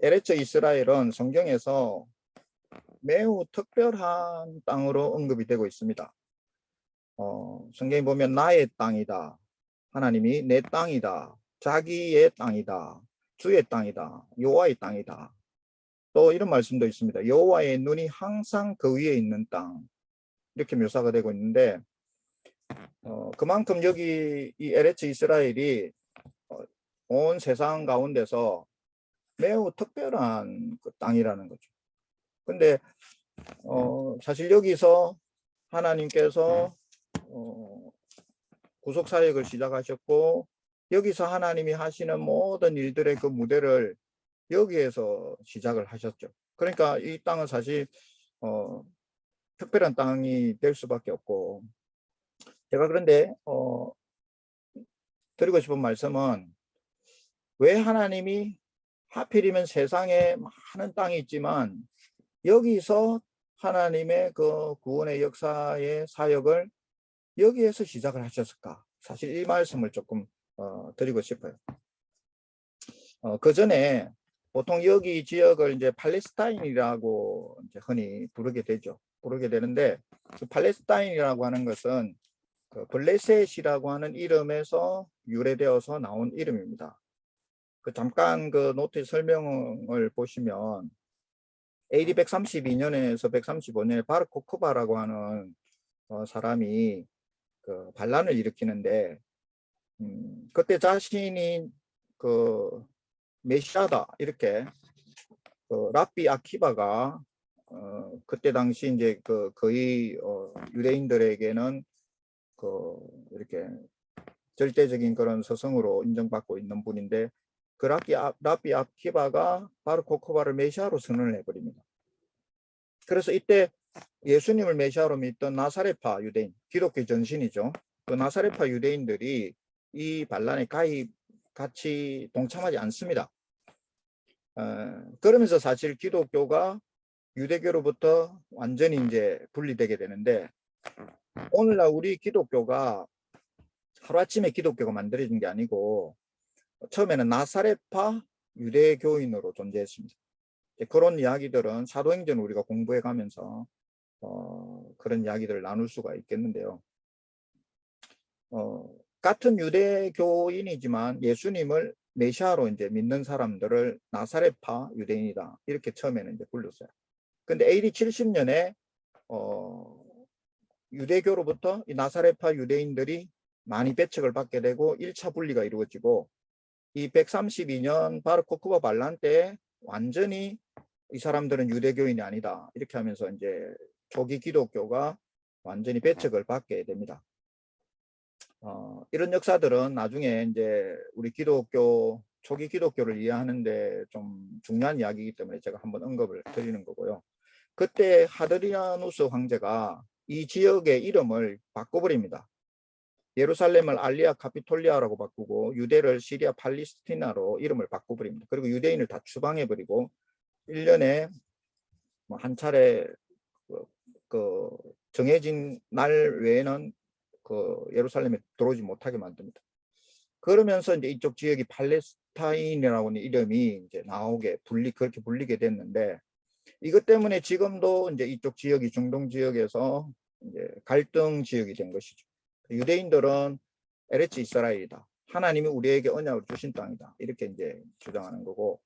에레츠 이스라엘은 성경에서 매우 특별한 땅으로 언급이 되고 있습니다. 성경에 보면 나의 땅이다. 하나님이 내 땅이다. 자기의 땅이다. 주의 땅이다. 여호와의 땅이다. 또 이런 말씀도 있습니다. 여호와의 눈이 항상 그 위에 있는 땅. 이렇게 묘사가 되고 있는데 그만큼 여기 이 에레츠 이스라엘이 온 세상 가운데서 매우 특별한 그 땅이라는 거죠. 근데 사실 여기서 하나님께서 구속사역을 시작하셨고 여기서 하나님이 하시는 모든 일들의 그 무대를 여기에서 시작을 하셨죠. 그러니까 이 땅은 사실 특별한 땅이 될 수밖에 없고, 제가 그런데 드리고 싶은 말씀은, 왜 하나님이 하필이면 세상에 많은 땅이 있지만 여기서 하나님의 그 구원의 역사의 사역을 여기에서 시작을 하셨을까? 사실 이 말씀을 조금 드리고 싶어요. 그 전에 보통 여기 지역을 이제 팔레스타인이라고 이제 흔히 부르게 되죠. 부르게 되는데, 그 팔레스타인이라고 하는 것은 그 블레셋이라고 하는 이름에서 유래되어서 나온 이름입니다. 잠깐 그 노트 설명을 보시면 AD 132년에서 135년에 바르 코크바라고 하는 사람이 그 반란을 일으키는데, 그때 자신이 그 메시아다 이렇게 그 랍비 아키바가 그때 당시 이제 그 거의 유대인들에게는 그 이렇게 절대적인 그런 스승으로 인정받고 있는 분인데, 그 랍비 아키바가 바로 코코바를 메시아로 선언을 해버립니다. 그래서 이때 예수님을 메시아로 믿던 나사렛파 유대인, 기독교 전신이죠. 그 나사렛파 유대인들이 이 반란에 같이 동참하지 않습니다. 그러면서 사실 기독교가 유대교로부터 완전히 이제 분리되게 되는데, 오늘날 우리 기독교가 하루아침에 기독교가 만들어진 게 아니고 처음에는 나사렛파 유대교인으로 존재했습니다. 그런 이야기들은 사도행전 우리가 공부해 가면서 그런 이야기들을 나눌 수가 있겠는데요. 같은 유대교인이지만 예수님을 메시아로 이제 믿는 사람들을 나사렛파 유대인이다 이렇게 처음에는 이제 불렀어요. 근데 AD 70년에 유대교로부터 이 나사렛파 유대인들이 많이 배척을 받게 되고 1차 분리가 이루어지고, 이 132년 바르 코크바 반란 때 완전히 이 사람들은 유대교인이 아니다 이렇게 하면서 이제 초기 기독교가 완전히 배척을 받게 됩니다. 이런 역사들은 나중에 이제 우리 초기 기독교를 이해하는데 좀 중요한 이야기이기 때문에 제가 한번 언급을 드리는 거고요. 그때 하드리아누스 황제가 이 지역의 이름을 바꿔버립니다. 예루살렘을 알리아 카피톨리아라고 바꾸고 유대를 시리아 팔레스티나로 이름을 바꿔버립니다. 그리고 유대인을 다 추방해버리고 1년에 한 차례 그 정해진 날 외에는 그 예루살렘에 들어오지 못하게 만듭니다. 그러면서 이제 이쪽 지역이 팔레스타인이라고 하는 이름이 이제 그렇게 불리게 됐는데, 이것 때문에 지금도 이제 이쪽 지역이 중동 지역에서 이제 갈등 지역이 된 것이죠. 유대인들은 에레츠 이스라엘이다. 하나님이 우리에게 언약을 주신 땅이다. 이렇게 이제 주장하는 거고,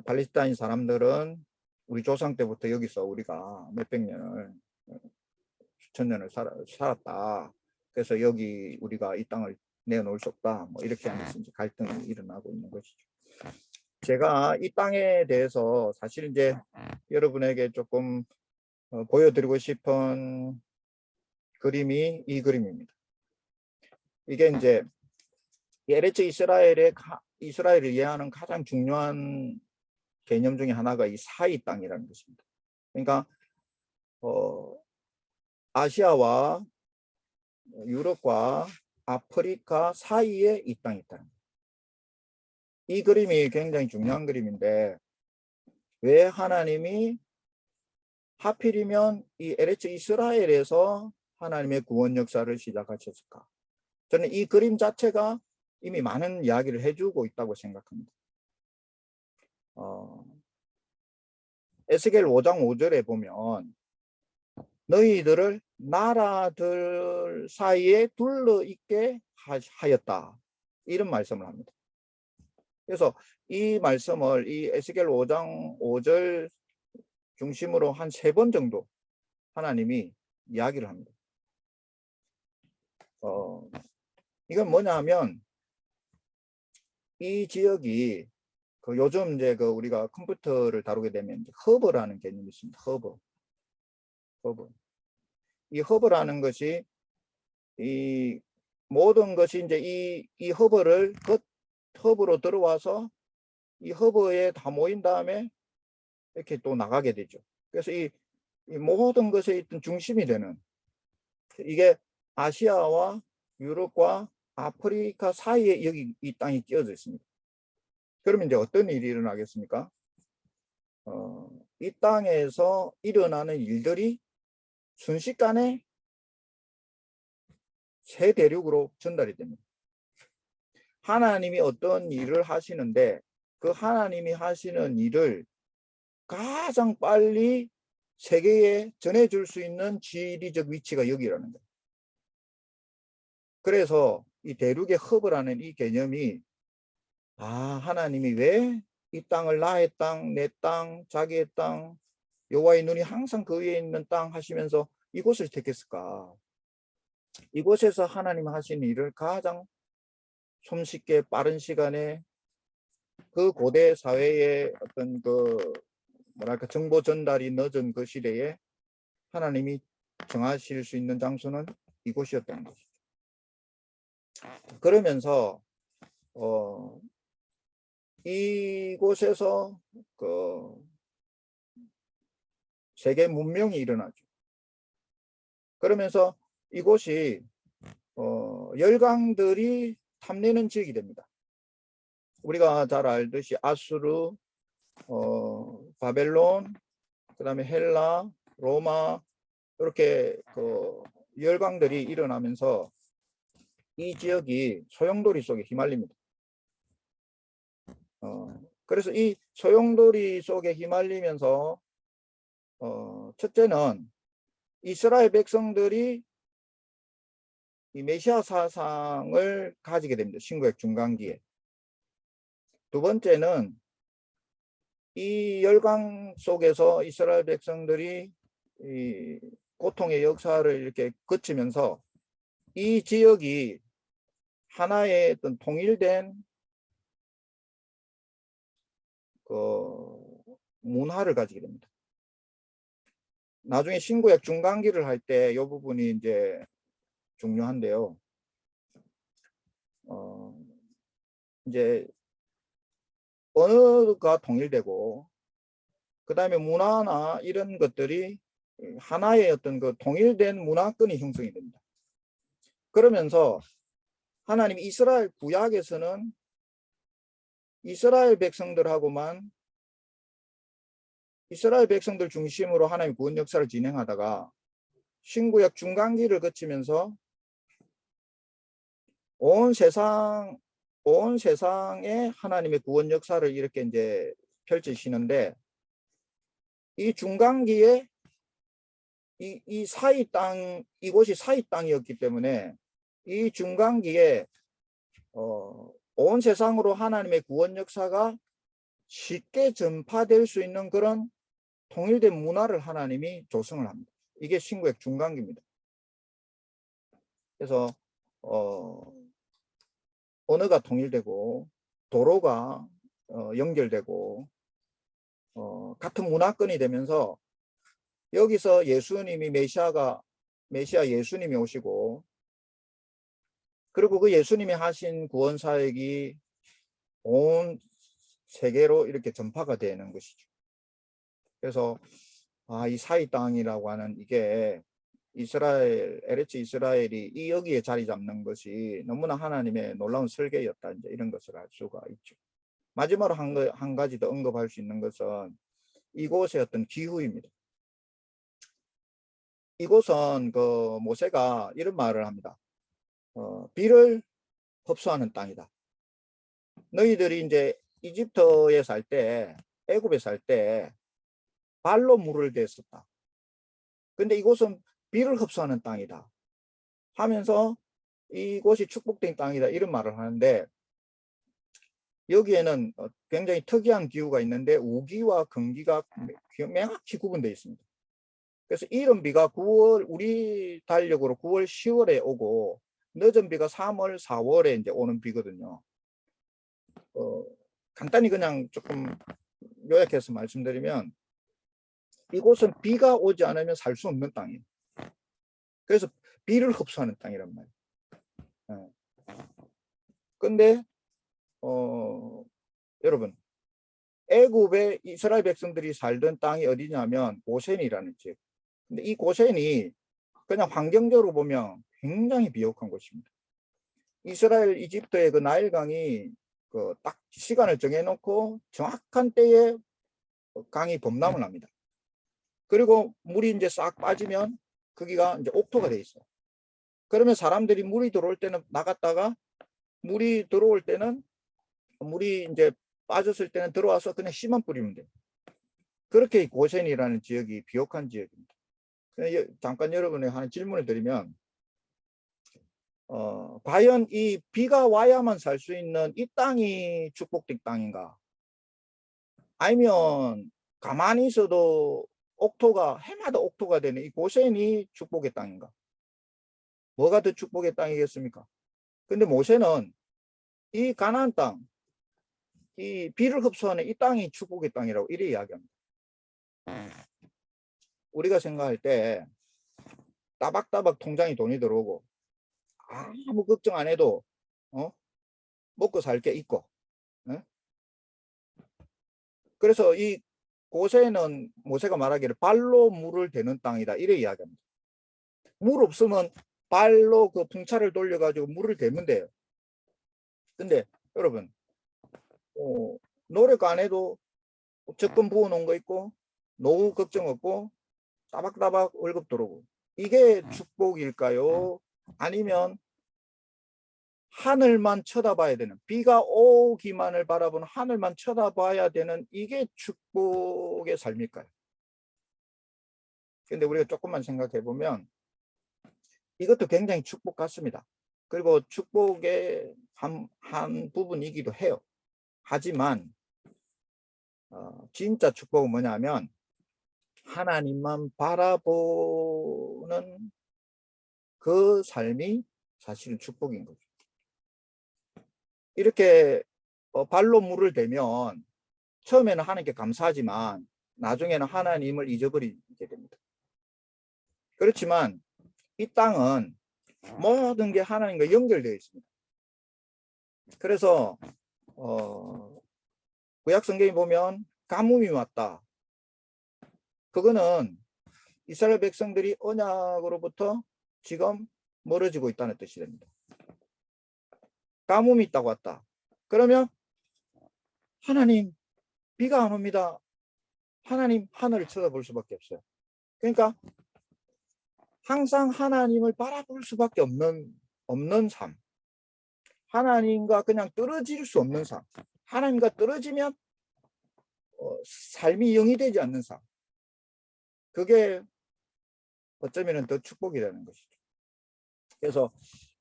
팔레스타인 사람들은 우리 조상 때부터 여기서 우리가 몇백 년을, 수천 년을 살았다. 그래서 여기 우리가 이 땅을 내어놓을 수 없다. 뭐 이렇게 하면서 이제 갈등이 일어나고 있는 것이죠. 제가 이 땅에 대해서 사실 이제 여러분에게 조금 보여드리고 싶은 그림이 이 그림입니다. 이게 이제 에레츠 이스라엘을 이해하는 가장 중요한 개념 중에 하나가 이 사이 땅이라는 것입니다. 그러니까 아시아와 유럽과 아프리카 사이에 이 땅이 있다는 거예요. 이 그림이 굉장히 중요한 그림인데, 왜 하나님이 하필이면 이 에레츠 이스라엘에서 하나님의 구원 역사를 시작하셨을까? 저는 이 그림 자체가 이미 많은 이야기를 해주고 있다고 생각합니다. 에스겔 5장 5절에 보면 너희들을 나라들 사이에 둘러있게 하였다. 이런 말씀을 합니다. 그래서 이 말씀을 이 에스겔 5장 5절 중심으로 한 3번 정도 하나님이 이야기를 합니다. 이건 뭐냐 하면 이 지역이 요즘 이제 우리가 컴퓨터를 다루게 되면 허브라는 개념이 있습니다. 허브. 이 허브라는 것이 이 모든 것이 이제 이 허브를 허브로 들어와서 이 허브에 다 모인 다음에 이렇게 또 나가게 되죠. 그래서 이 모든 것에 있던 중심이 되는 이게 아시아와 유럽과 아프리카 사이에 여기 이 땅이 끼어져 있습니다. 그러면 이제 어떤 일이 일어나겠습니까? 이 땅에서 일어나는 일들이 순식간에 새 대륙으로 전달이 됩니다. 하나님이 어떤 일을 하시는데 그 하나님이 하시는 일을 가장 빨리 세계에 전해줄 수 있는 지리적 위치가 여기라는 거예요. 그래서 이 대륙의 허브라는 이 개념이 하나님이 왜 이 땅을 나의 땅, 내 땅, 자기의 땅, 여호와의 눈이 항상 그 위에 있는 땅 하시면서 이곳을 택했을까? 이곳에서 하나님 하신 일을 가장 손쉽게 빠른 시간에 그 고대 사회의 어떤 뭐랄까 정보 전달이 늦은 그 시대에 하나님이 정하실 수 있는 장소는 이곳이었다는 것이죠. 그러면서 이곳에서 세계 문명이 일어나죠. 그러면서 이곳이 열강들이 탐내는 지역이 됩니다. 우리가 잘 알듯이 아수르, 바벨론, 그 다음에 헬라, 로마 이렇게 열강들이 일어나면서 이 지역이 소용돌이 속에 휘말립니다. 그래서 이 소용돌이 속에 휘말리면서 첫째는 이스라엘 백성들이 이 메시아 사상을 가지게 됩니다. 신구약 중간기에. 두 번째는 이 열강 속에서 이스라엘 백성들이 이 고통의 역사를 이렇게 거치면서 이 지역이 하나의 어떤 통일된 문화를 가지게 됩니다. 나중에 신구약 중간기를 할 때 이 부분이 이제 중요한데요. 이제 언어가 통일되고 그 다음에 문화나 이런 것들이 하나의 어떤 통일된 문화권이 형성이 됩니다. 그러면서 하나님 이스라엘 구약에서는 이스라엘 백성들하고만 이스라엘 백성들 중심으로 하나님 구원 역사를 진행하다가 신구약 중간기를 거치면서 온 세상에 하나님의 구원 역사를 이렇게 이제 펼치시는데 이 중간기에 이 사이 땅, 이곳이 사이 땅이었기 때문에 이 중간기에 온 세상으로 하나님의 구원 역사가 쉽게 전파될 수 있는 그런 통일된 문화를 하나님이 조성을 합니다. 이게 신구약 중간기입니다. 그래서 언어가 통일되고 도로가 연결되고 같은 문화권이 되면서 여기서 예수님이 메시아 예수님이 오시고 그리고 그 예수님이 하신 구원 사역이 온 세계로 이렇게 전파가 되는 것이죠. 그래서 이 사이 땅이라고 하는 이게 에레츠 이스라엘이 여기에 자리 잡는 것이 너무나 하나님의 놀라운 설계였다, 이제 이런 것을 알 수가 있죠. 마지막으로 한 가지 더 언급할 수 있는 것은 이곳의 어떤 기후입니다. 이곳은 모세가 이런 말을 합니다. 비를 흡수하는 땅이다. 너희들이 이제 이집트에 살 때, 애굽에 살 때 발로 물을 댔었다. 근데 이곳은 비를 흡수하는 땅이다 하면서 이곳이 축복된 땅이다 이런 말을 하는데, 여기에는 굉장히 특이한 기후가 있는데 우기와 건기가 명확히 구분되어 있습니다. 그래서 이른 비가 9월, 우리 달력으로 9월, 10월에 오고 늦은 비가 3월, 4월에 이제 오는 비거든요. 간단히 그냥 조금 요약해서 말씀드리면, 이곳은 비가 오지 않으면 살 수 없는 땅이에요. 그래서 비를 흡수하는 땅이란 말이에요. 근데 여러분, 애굽의 이스라엘 백성들이 살던 땅이 어디냐면 고센이라는 지역. 근데 이 고센이 그냥 환경적으로 보면 굉장히 비옥한 곳입니다. 이스라엘 이집트의 그 나일강이 그 딱 시간을 정해놓고 정확한 때에 강이 범람을 합니다. 그리고 물이 이제 싹 빠지면 거기가 이제 옥토가 돼 있어요. 그러면 사람들이 물이 들어올 때는 나갔다가 물이 들어올 때는, 물이 이제 빠졌을 때는 들어와서 그냥 씨만 뿌리면 돼요. 그렇게 고센이라는 지역이 비옥한 지역입니다. 잠깐 여러분의 하나 질문을 드리면, 과연 이 비가 와야만 살 수 있는 이 땅이 축복된 땅인가? 아니면 가만히 있어도 옥토가, 해마다 옥토가 되는 이 고센이 축복의 땅인가? 뭐가 더 축복의 땅이겠습니까? 근데 모세는 이 가나안 땅, 이 비를 흡수하는 이 땅이 축복의 땅이라고 이래 이야기합니다. 우리가 생각할 때 따박따박 통장에 돈이 들어오고 아무 걱정 안 해도 먹고 살 게 있고, 그래서 이 고세는 모세가 말하기를 발로 물을 대는 땅이다 이래 이야기합니다. 물 없으면 발로 그 풍차를 돌려가지고 물을 대면 돼요. 근데 여러분, 노력 안 해도 적금 부어놓은 거 있고 노후 걱정 없고 따박따박 월급 들어오고, 이게 축복일까요? 아니면 하늘만 쳐다봐야 되는, 비가 오기만을 바라보는 하늘만 쳐다봐야 되는 이게 축복의 삶일까요? 근데 우리가 조금만 생각해 보면 이것도 굉장히 축복 같습니다. 그리고 축복의 한 부분이기도 해요. 하지만 진짜 축복은 뭐냐면 하나님만 바라보는 그 삶이 사실은 축복인 거죠. 이렇게 발로 물을 대면 처음에는 하나님께 감사하지만 나중에는 하나님을 잊어버리게 됩니다. 그렇지만 이 땅은 모든 게 하나님과 연결되어 있습니다. 그래서 구약 성경에 보면 가뭄이 왔다. 그거는 이스라엘 백성들이 언약으로부터 지금 멀어지고 있다는 뜻이 됩니다. 가뭄이 있다고 왔다. 그러면 하나님 비가 안 옵니다. 하나님 하늘을 쳐다볼 수밖에 없어요. 그러니까 항상 하나님을 바라볼 수밖에 없는 삶. 하나님과 그냥 떨어질 수 없는 삶. 하나님과 떨어지면 삶이 영이 되지 않는 삶. 그게 어쩌면 더 축복이라는 것이죠. 그래서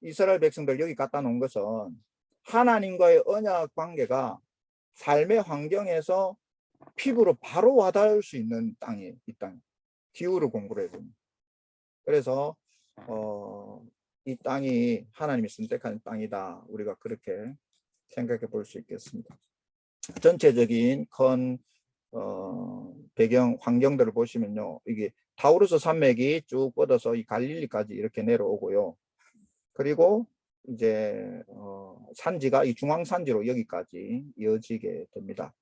이스라엘 백성들 여기 갖다 놓은 것은 하나님과의 언약 관계가 삶의 환경에서 피부로 바로 와닿을 수 있는 땅이에요. 이 땅. 기후를 공부를 해보면. 그래서 이 땅이 하나님이 선택한 땅이다. 우리가 그렇게 생각해 볼 수 있겠습니다. 전체적인 큰 배경 환경들을 보시면요, 이게 타우루스 산맥이 쭉 뻗어서 이 갈릴리까지 이렇게 내려오고요. 그리고 이제 산지가 이 중앙산지로 여기까지 이어지게 됩니다.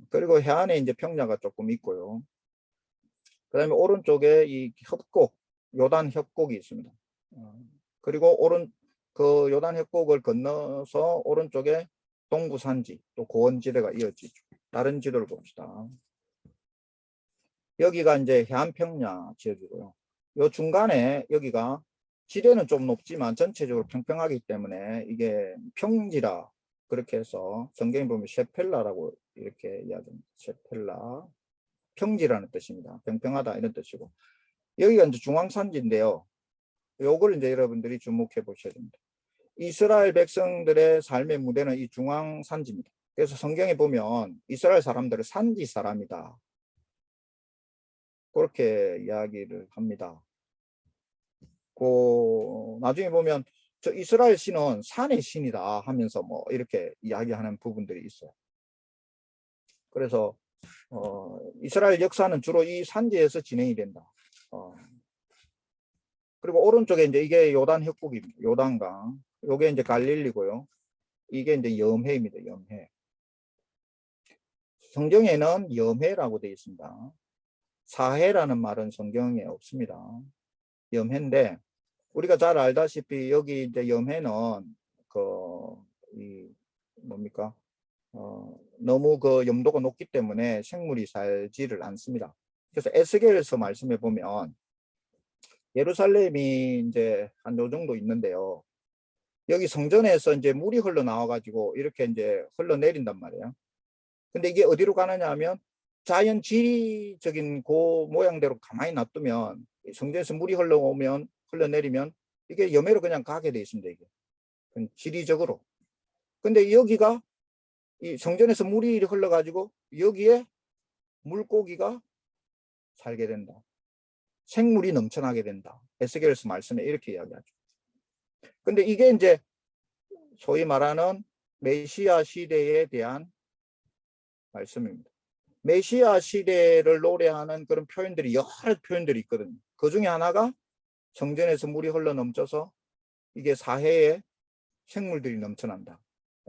그리고 해안에 이제 평야가 조금 있고요. 그 다음에 오른쪽에 이 협곡, 요단 협곡이 있습니다. 그리고 그 요단 협곡을 건너서 오른쪽에 동부산지, 또 고원지대가 이어지죠. 다른 지도를 봅시다. 여기가 이제 해안평야 지역이고요. 요 중간에 여기가 지대는 좀 높지만 전체적으로 평평하기 때문에 이게 평지라 그렇게 해서 성경에 보면 셰펠라라고 이렇게 이야기합니다. 셰펠라. 평지라는 뜻입니다. 평평하다 이런 뜻이고. 여기가 이제 중앙산지인데요. 요걸 이제 여러분들이 주목해 보셔야 됩니다. 이스라엘 백성들의 삶의 무대는 이 중앙산지입니다. 그래서 성경에 보면 이스라엘 사람들은 산지 사람이다. 그렇게 이야기를 합니다. 나중에 보면 저 이스라엘 신은 산의 신이다 하면서 뭐 이렇게 이야기하는 부분들이 있어요. 그래서 이스라엘 역사는 주로 이 산지에서 진행이 된다. 그리고 오른쪽에 이제 이게 요단 협곡입니다. 요단강. 요게 이제 갈릴리고요. 이게 이제 염해입니다. 염해. 성경에는 염해라고 되어 있습니다. 사해라는 말은 성경에 없습니다. 염해인데 우리가 잘 알다시피 여기 이제 염해는 뭡니까? 너무 그 염도가 높기 때문에 생물이 살지를 않습니다. 그래서 에스겔에서 말씀해 보면 예루살렘이 이제 한 요 정도 있는데요. 여기 성전에서 이제 물이 흘러나와 가지고 이렇게 이제 흘러내린단 말이에요. 근데 이게 어디로 가느냐 하면 자연 지리적인 그 모양대로 가만히 놔두면 성전에서 물이 흘러내리면 이게 염해로 그냥 가게 돼 있습니다. 이게 지리적으로. 근데 여기가 이 성전에서 물이 흘러가지고 여기에 물고기가 살게 된다. 생물이 넘쳐나게 된다. 에스겔에서 말씀에 이렇게 이야기하죠. 근데 이게 이제 소위 말하는 메시아 시대에 대한 말씀입니다. 메시아 시대를 노래하는 그런 표현들이 여러 표현들이 있거든요. 그 중에 하나가 성전에서 물이 흘러 넘쳐서 이게 사해에 생물들이 넘쳐난다.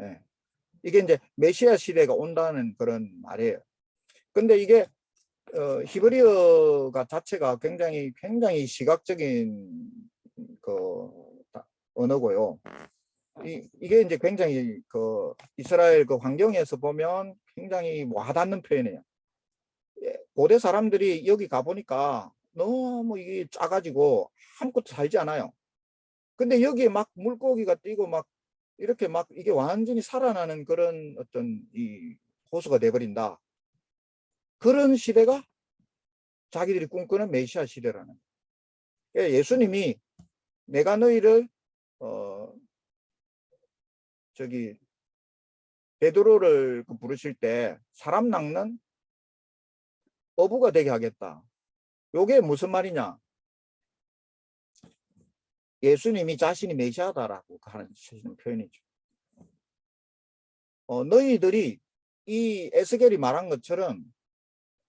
예. 이게 이제 메시아 시대가 온다는 그런 말이에요. 근데 이게 히브리어가 자체가 굉장히 시각적인 그 언어고요. 이게 이제 굉장히 그 이스라엘 그 환경에서 보면 굉장히 와닿는 표현이에요. 고대 사람들이 여기 가보니까 너무 이게 작아지고 아무것도 살지 않아요. 근데 여기에 막 물고기가 뛰고 막 이렇게 막 이게 완전히 살아나는 그런 어떤 이 호수가 돼버린다. 그런 시대가 자기들이 꿈꾸는 메시아 시대라는. 예수님이 내가 너희를 저기 베드로를 부르실 때 사람 낚는 어부가 되게 하겠다. 요게 무슨 말이냐? 예수님이 자신이 메시아다라고 하는 표현이죠. 너희들이 이 에스겔이 말한 것처럼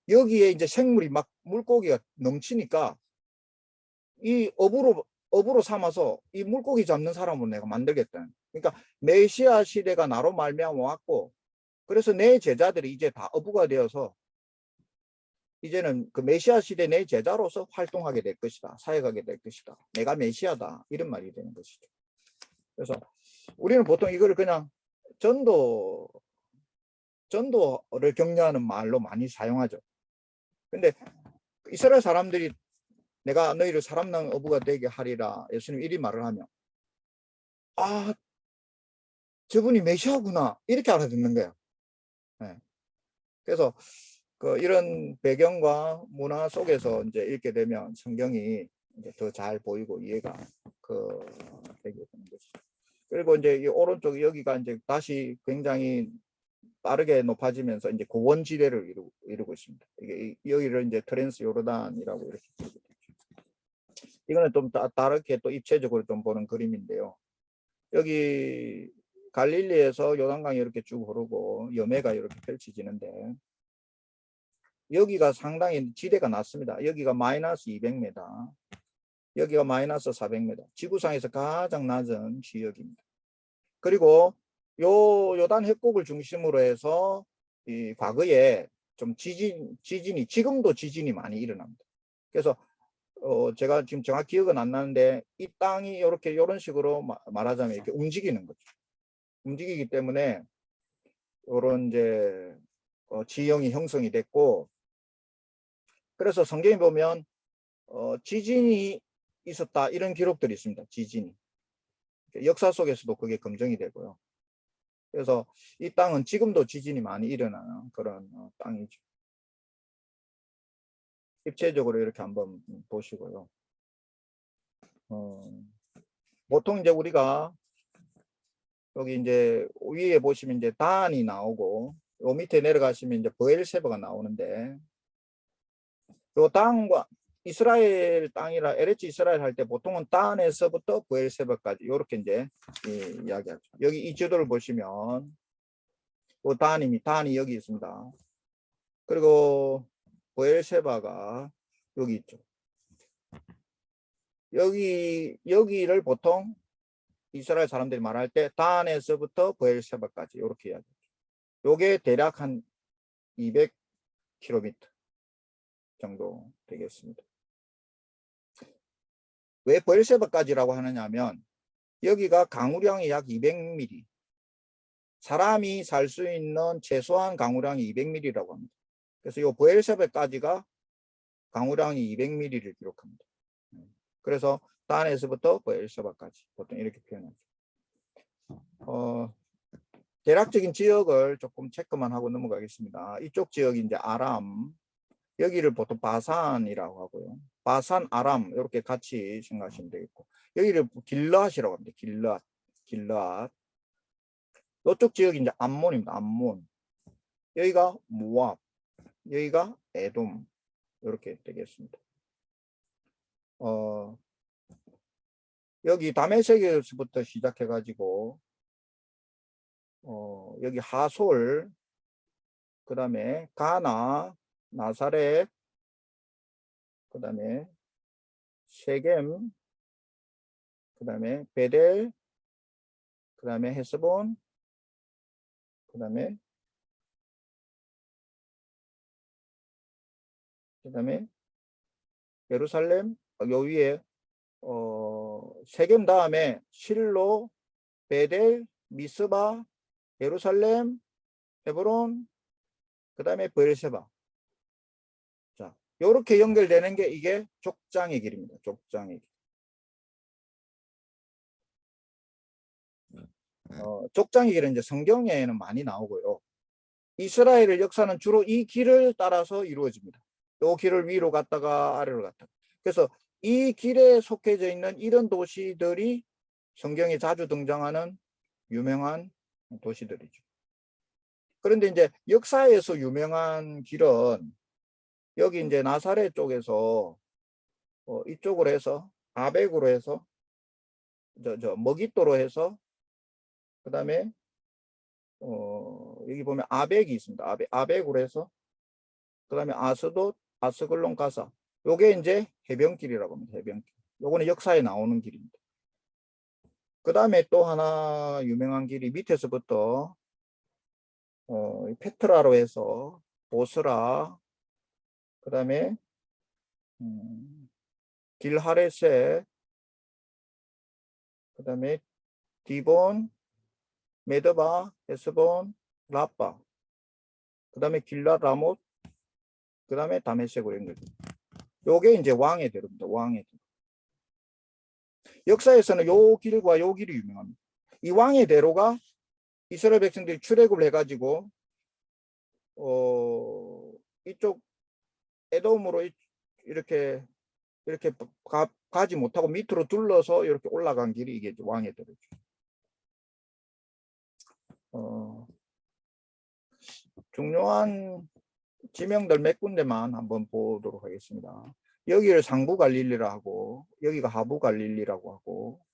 여기에 이제 생물이 막 물고기가 넘치니까 이 어부로 삼아서 이 물고기 잡는 사람으로 내가 만들겠다. 그러니까 메시아 시대가 나로 말미암아 왔고 그래서 내 제자들이 이제 다 어부가 되어서 이제는 그 메시아 시대 내 제자로서 활동하게 될 것이다. 사역하게 될 것이다. 내가 메시아다. 이런 말이 되는 것이죠. 그래서 우리는 보통 이걸 그냥 전도를 격려하는 말로 많이 사용하죠. 근데 이스라엘 사람들이 내가 너희를 사람 낚는 어부가 되게 하리라 예수님 이리 말을 하면 아 저분이 메시아구나 이렇게 알아듣는 거예요. 네. 그래서 이런 배경과 문화 속에서 이제 읽게 되면 성경이 이제 더 잘 보이고 이해가 되게 되는 것이죠. 그리고 이제 이 오른쪽 여기가 이제 다시 굉장히 빠르게 높아지면서 이제 고원지대를 이루고 있습니다. 이게 여기를 이제 트랜스 요르단이라고 이렇게 부르게 되죠. 이거는 좀 다르게 또 입체적으로 좀 보는 그림인데요. 여기 갈릴리에서 요단강이 이렇게 쭉 흐르고 염해가 이렇게 펼쳐지는데 여기가 상당히 지대가 낮습니다. 여기가 마이너스 200m, 여기가 마이너스 400m. 지구상에서 가장 낮은 지역입니다. 그리고 요단 협곡을 중심으로 해서 이 과거에 좀 지금도 지진이 많이 일어납니다. 그래서 제가 지금 정확히 기억은 안 나는데 이 땅이 이렇게 이런 식으로 말하자면 이렇게 움직이는 거죠. 움직이기 때문에 이런 이제 지형이 형성이 됐고 그래서 성경에 보면 지진이 있었다 이런 기록들이 있습니다. 지진이 역사 속에서도 그게 검증이 되고요. 그래서 이 땅은 지금도 지진이 많이 일어나는 그런 땅이죠. 입체적으로 이렇게 한번 보시고요. 보통 이제 우리가 여기 이제 위에 보시면 이제 단이 나오고 요 밑에 내려가시면 이제 브엘세바가 나오는데 요 땅과 이스라엘 땅이라 에레츠 이스라엘 할 때 보통은 단에서부터 브엘세바까지 이렇게 이제 이야기하죠. 여기 이 지도를 보시면 요 단이 여기 있습니다. 그리고 브엘세바가 여기 있죠. 여기를 보통 이스라엘 사람들이 말할 때 단에서부터 브엘세바까지 이렇게 이야기하죠. 요게 대략 한 200km 정도 되겠습니다. 왜 브엘세바까지라고 하느냐 하면 여기가 강우량이 약 200mm, 사람이 살 수 있는 최소한 강우량이 200mm라고 합니다. 그래서 이 브엘세바까지가 강우량이 200mm를 기록합니다. 그래서 단에서부터 브엘세바까지 보통 이렇게 표현하죠. 대략적인 지역을 조금 체크만 하고 넘어가겠습니다. 이쪽 지역이 이제 아람, 여기를 보통 바산이라고 하고요. 바산, 아람 이렇게 같이 생각하시면 되겠고, 여기를 길르앗이라고 합니다. 길르앗. 이쪽 지역이 이제 암몬입니다. 암몬. 여기가 모압, 여기가 에돔 이렇게 되겠습니다. 여기 다메섹에서부터 시작해가지고 여기 하솔, 그 다음에 가나, 나사렛, 그 다음에 세겜, 그 다음에 베델, 그 다음에 헤스본, 그 다음에 예루살렘, 요 위에 세겜 다음에 실로, 베델, 미스바, 예루살렘, 헤브론, 그 다음에 브엘세바. 자, 요렇게 연결되는 게 이게 족장의 길입니다. 족장의 길. 족장의 길은 이제 성경에는 많이 나오고요. 이스라엘의 역사는 주로 이 길을 따라서 이루어집니다. 이 길을 위로 갔다가 아래로 갔다가. 그래서 이 길에 속해져 있는 이런 도시들이 성경에 자주 등장하는 유명한 도시들이죠. 그런데 이제 역사에서 유명한 길은 여기 이제 나사렛 쪽에서 이쪽으로 해서 아벡으로 해서 머깃도로 해서 그 다음에 여기 보면 아벡이 있습니다. 아벡으로 해서 그 다음에 아스돗, 아스글론 가사. 요게 이제 해변길이라고 합니다. 해변길. 요거는 역사에 나오는 길입니다. 그 다음에 또 하나 유명한 길이 밑에서부터 페트라로 해서 보스라, 그 다음에 길하레세, 그 다음에 디본, 메드바, 헤스본, 라빠, 그 다음에 길라 라못, 그 다음에 다메섹으로 연결됩니다. 요게 이제 왕의 대로입니다. 왕의 대로. 역사에서는 요 길과 요 길이 유명합니다. 이 왕의 대로가 이스라엘 백성들이 출애굽을 해가지고 이쪽 에돔으로 이렇게 가지 못하고 밑으로 둘러서 이렇게 올라간 길이 이게 왕의 대로죠. 중요한 지명들 몇 군데만 한번 보도록 하겠습니다. 여기를 상부 갈릴리라 하고, 여기가 하부 갈릴리라고 하고,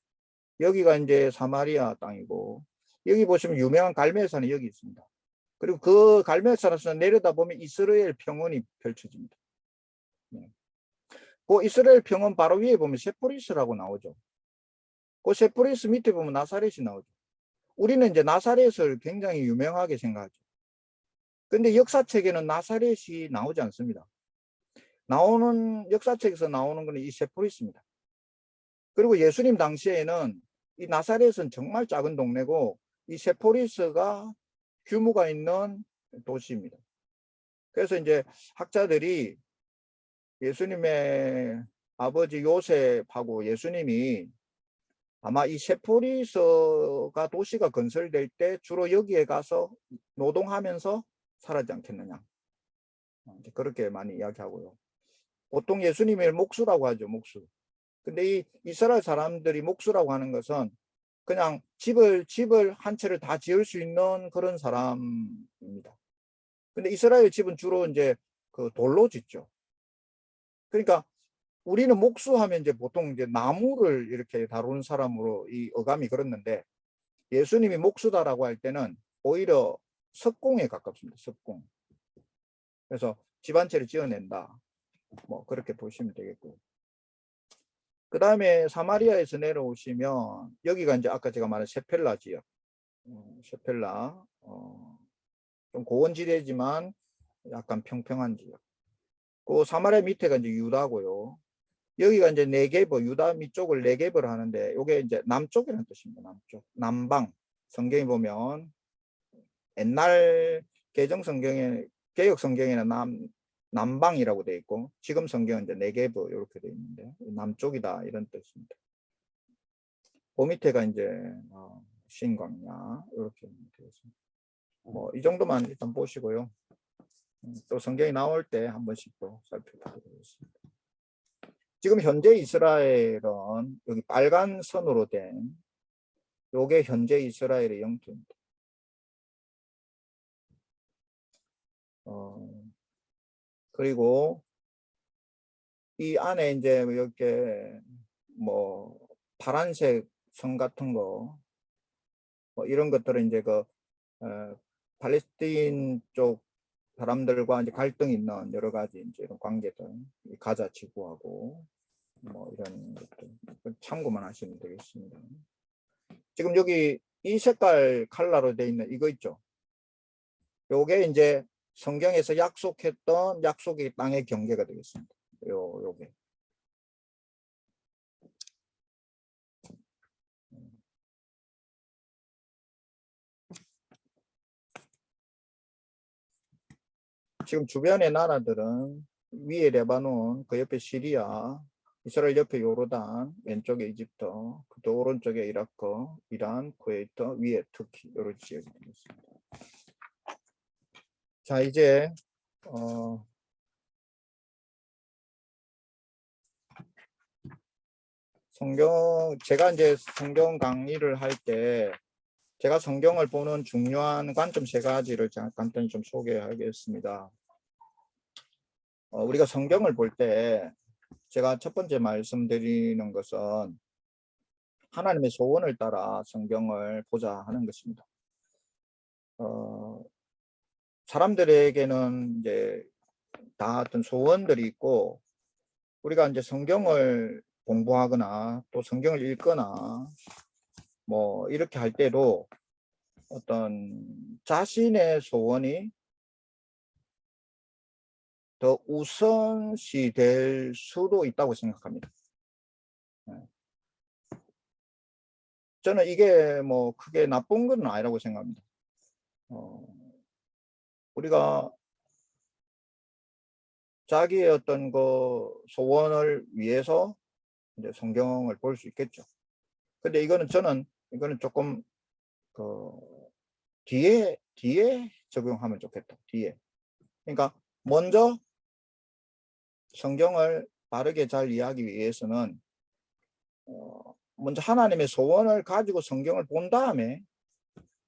여기가 이제 사마리아 땅이고, 여기 보시면 유명한 갈멜산이 여기 있습니다. 그리고 그 갈멜산에서 내려다보면 이스라엘 평원이 펼쳐집니다. 그 이스라엘 평원 바로 위에 보면 세포리스라고 나오죠. 그 세포리스 밑에 보면 나사렛이 나오죠. 우리는 이제 나사렛을 굉장히 유명하게 생각하죠. 근데 역사책에는 나사렛이 나오지 않습니다. 나오는 역사책에서 나오는 것은 이 세포리스입니다. 그리고 예수님 당시에는 이 나사렛은 정말 작은 동네고 이 세포리스가 규모가 있는 도시입니다. 그래서 이제 학자들이 예수님의 아버지 요셉하고 예수님이 아마 이 세포리스가 도시가 건설될 때 주로 여기에 가서 노동하면서 살았지 않겠느냐. 그렇게 많이 이야기하고요. 보통 예수님을 목수라고 하죠. 목수. 근데 이 이스라엘 사람들이 목수라고 하는 것은 그냥 집을 한 채를 다 지을 수 있는 그런 사람입니다. 근데 이스라엘 집은 주로 이제 그 돌로 짓죠. 그러니까 우리는 목수하면 이제 보통 이제 나무를 이렇게 다루는 사람으로 이 어감이 그렇는데, 예수님이 목수다라고 할 때는 오히려 석공에 가깝습니다. 석공. 그래서 집 한 채를 지어낸다. 뭐 그렇게 보시면 되겠고요. 그 다음에 사마리아에서 내려오시면 여기가 이제 아까 제가 말한 셰펠라 지역. 셰펠라. 좀 고원지대지만 약간 평평한 지역. 그 사마리아 밑에가 이제 유다고요. 여기가 이제 네게버, 유다 밑쪽을 네게버를 하는데, 이게 이제 남쪽이라는 뜻입니다. 남쪽. 남방. 성경에 보면 옛날 개정 성경에, 개혁 성경에는 남방이라고 되어 있고, 지금 성경은 이제 네게버 이렇게 되어 있는데, 남쪽이다 이런 뜻입니다. 그 밑에가 이제 신광야 이렇게 되어 있습니다. 뭐 이 정도만 일단 보시고요. 또 성경이 나올 때 한 번씩 또 살펴보도록 하겠습니다. 지금 현재 이스라엘은 여기 빨간 선으로 된 요게 현재 이스라엘의 영토입니다. 그리고 이 안에 이제 이렇게 뭐 파란색 선 같은 거, 뭐 이런 것들은 이제 그 팔레스타인 쪽 사람들과 이제 갈등이 있는 여러 가지 이제 이런 관계들, 가자 지구하고 뭐 이런 것들 참고만 하시면 되겠습니다. 지금 여기 이 색깔 컬러로 되어 있는 이거 있죠. 요게 이제 성경에서 약속했던 약속의 땅의 경계가 되겠습니다. 요게. 지금 주변의 나라들은 위에 레바논, 그 옆에 시리아, 이스라엘 옆에 요르단, 왼쪽에 이집트, 또 오른쪽에 이라크, 이란, 쿠웨이트, 위에 터키 이런 지역이 되겠습니다. 자, 이제 제가 이제 성경 강의를 할 때 제가 성경을 보는 중요한 관점 세 가지를 간단히 좀 소개하겠습니다. 우리가 성경을 볼 때 제가 첫 번째 말씀드리는 것은 하나님의 소원을 따라 성경을 보자 하는 것입니다. 사람들에게는 이제 다 어떤 소원들이 있고, 우리가 이제 성경을 공부하거나 또 성경을 읽거나 뭐 이렇게 할 때도 어떤 자신의 소원이 더 우선시 될 수도 있다고 생각합니다. 저는 이게 뭐 크게 나쁜 건 아니라고 생각합니다. 우리가 자기의 어떤 그 소원을 위해서 이제 성경을 볼 수 있겠죠. 근데 이거는 이거는 조금 그 뒤에 적용하면 좋겠다. 뒤에. 그러니까 먼저 성경을 바르게 잘 이해하기 위해서는 먼저 하나님의 소원을 가지고 성경을 본 다음에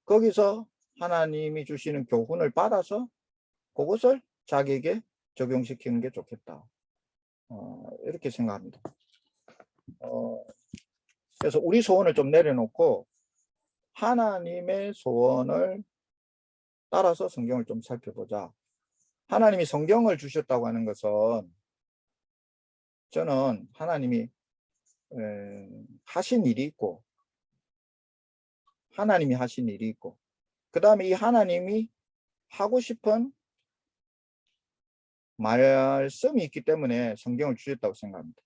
거기서 하나님이 주시는 교훈을 받아서 그것을 자기에게 적용시키는 게 좋겠다. 이렇게 생각합니다. 그래서 우리 소원을 좀 내려놓고 하나님의 소원을 따라서 성경을 좀 살펴보자. 하나님이 성경을 주셨다고 하는 것은, 저는 하나님이 하신 일이 있고, 하나님이 하신 일이 있고, 그 다음에 이 하나님이 하고 싶은 말씀이 있기 때문에 성경을 주셨다고 생각합니다.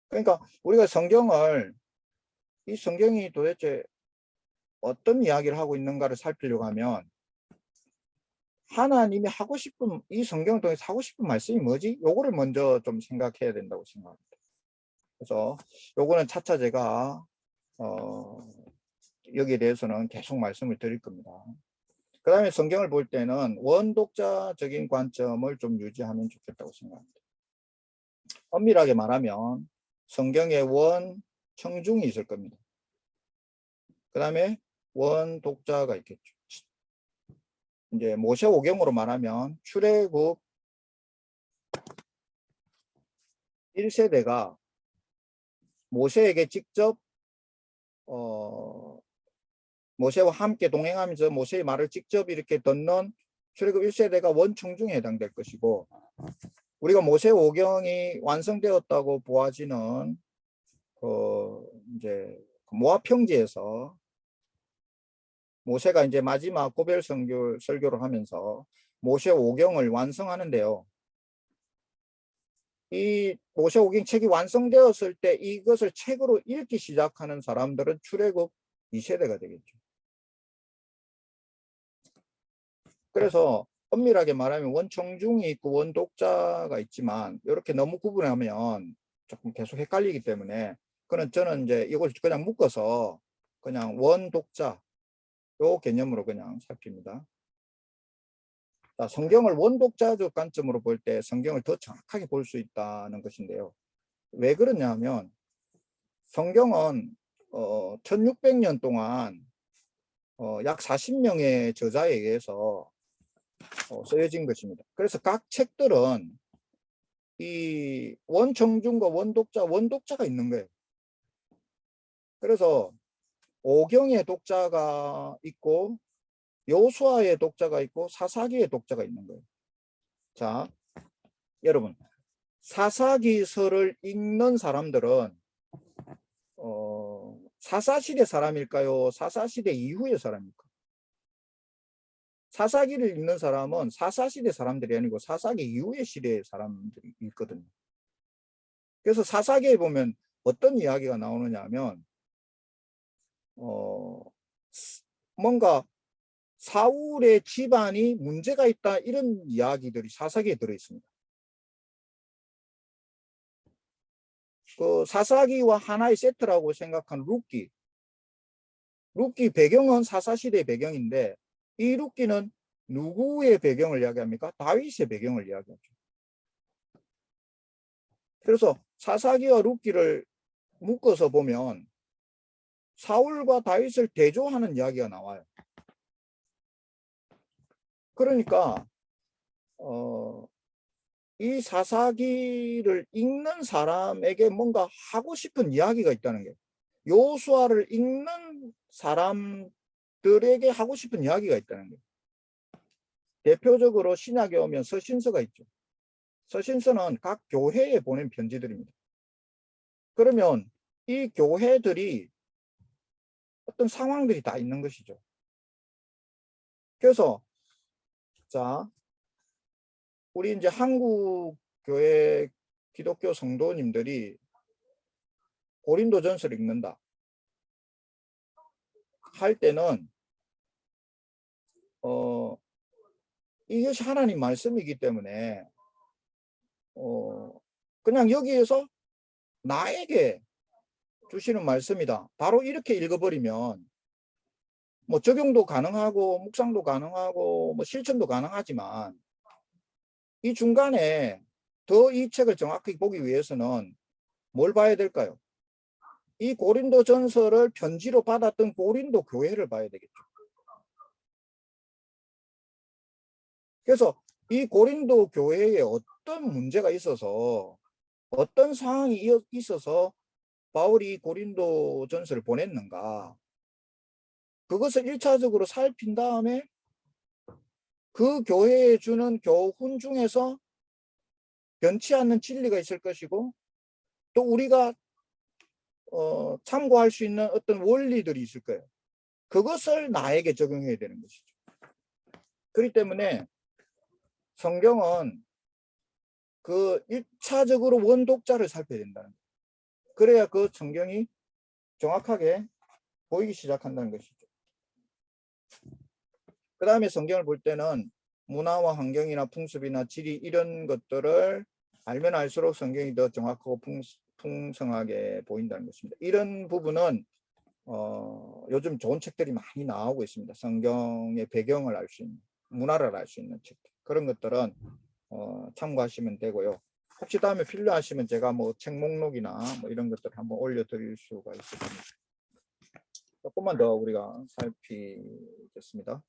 그러니까 우리가 이 성경이 도대체 어떤 이야기를 하고 있는가를 살피려고 하면, 하나님이 하고 싶은, 이 성경을 통해서 하고 싶은 말씀이 뭐지? 요거를 먼저 좀 생각해야 된다고 생각합니다. 그래서 요거는 차차 제가 여기에 대해서는 계속 말씀을 드릴 겁니다. 그 다음에 성경을 볼 때는 원독자적인 관점을 좀 유지하면 좋겠다고 생각합니다. 엄밀하게 말하면 성경에 원청중이 있을 겁니다. 그 다음에 원독자가 있겠죠. 이제 모세오경으로 말하면 출애굽 1세대가 모세에게 직접 모세와 함께 동행하면서 모세의 말을 직접 이렇게 듣는 출애굽 1세대가 원청중에 해당될 것이고, 우리가 모세오경이 완성되었다고 보아지는 이제 모압 평지에서 모세가 이제 마지막 고별 설교를 하면서 모세오경을 완성하는데요. 이 모세오경 책이 완성되었을 때 이것을 책으로 읽기 시작하는 사람들은 출애굽 2세대가 되겠죠. 그래서 엄밀하게 말하면 원청중이 있고 원독자가 있지만 이렇게 너무 구분하면 조금 계속 헷갈리기 때문에 저는 이제 이걸 그냥 묶어서 그냥 원독자 요 개념으로 그냥 살핍니다. 자, 성경을 원독자적 관점으로 볼 때 성경을 더 정확하게 볼 수 있다는 것인데요. 왜 그러냐면 성경은 1600년 동안 약 40명의 저자에 의해서 쓰여진 것입니다. 그래서 각 책들은 이 원청중과 원독자가 있는 거예요. 그래서 오경의 독자가 있고 요수아의 독자가 있고 사사기의 독자가 있는 거예요. 자, 여러분, 사사기서를 읽는 사람들은 사사시대 사람일까요? 사사시대 이후의 사람일까? 사사기를 읽는 사람은 사사시대 사람들이 아니고 사사기 이후의 시대의 사람들이 있거든요. 그래서 사사기에 보면 어떤 이야기가 나오느냐 하면 뭔가 사울의 집안이 문제가 있다, 이런 이야기들이 사사기에 들어있습니다. 그 사사기와 하나의 세트라고 생각한 룻기 배경은 사사시대의 배경인데 이 룻기는 누구의 배경을 이야기합니까? 다윗의 배경을 이야기하죠. 그래서 사사기와 룻기를 묶어서 보면 사울과 다윗을 대조하는 이야기가 나와요. 그러니까 이 사사기를 읽는 사람에게 뭔가 하고 싶은 이야기가 있다는 거예요. 요수아를 읽는 사람들에게 하고 싶은 이야기가 있다는 거예요. 대표적으로 신약에 오면 서신서가 있죠. 서신서는 각 교회에 보낸 편지들입니다. 그러면 이 교회들이 어떤 상황들이 다 있는 것이죠. 그래서 자, 우리 이제 한국 교회 기독교 성도님들이 고린도전서를 읽는다 할 때는 이것이 하나님 말씀이기 때문에 그냥 여기에서 나에게 주시는 말씀이다, 바로 이렇게 읽어버리면 뭐 적용도 가능하고 묵상도 가능하고 뭐 실천도 가능하지만 이 중간에 더 이 책을 정확히 보기 위해서는 뭘 봐야 될까요? 이 고린도 전서를 편지로 받았던 고린도 교회를 봐야 되겠죠. 그래서 이 고린도 교회에 어떤 문제가 있어서 어떤 상황이 있어서 바울이 고린도 전서를 보냈는가, 그것을 1차적으로 살핀 다음에 그 교회에 주는 교훈 중에서 변치 않는 진리가 있을 것이고 또 우리가 참고할 수 있는 어떤 원리들이 있을 거예요. 그것을 나에게 적용해야 되는 것이죠. 그렇기 때문에 성경은 그 1차적으로 원독자를 살펴야 된다는 거예요. 그래야 그 성경이 정확하게 보이기 시작한다는 것이죠. 그 다음에 성경을 볼 때는 문화와 환경이나 풍습이나 지리 이런 것들을 알면 알수록 성경이 더 정확하고 풍성하게 보인다는 것입니다. 이런 부분은 요즘 좋은 책들이 많이 나오고 있습니다. 성경의 배경을 알 수 있는, 문화를 알 수 있는 책들. 그런 것들은 참고하시면 되고요. 혹시 다음에 필요하시면 제가 뭐 책 목록이나 뭐 이런 것들 한번 올려드릴 수가 있습니다. 조금만 더 우리가 살피겠습니다.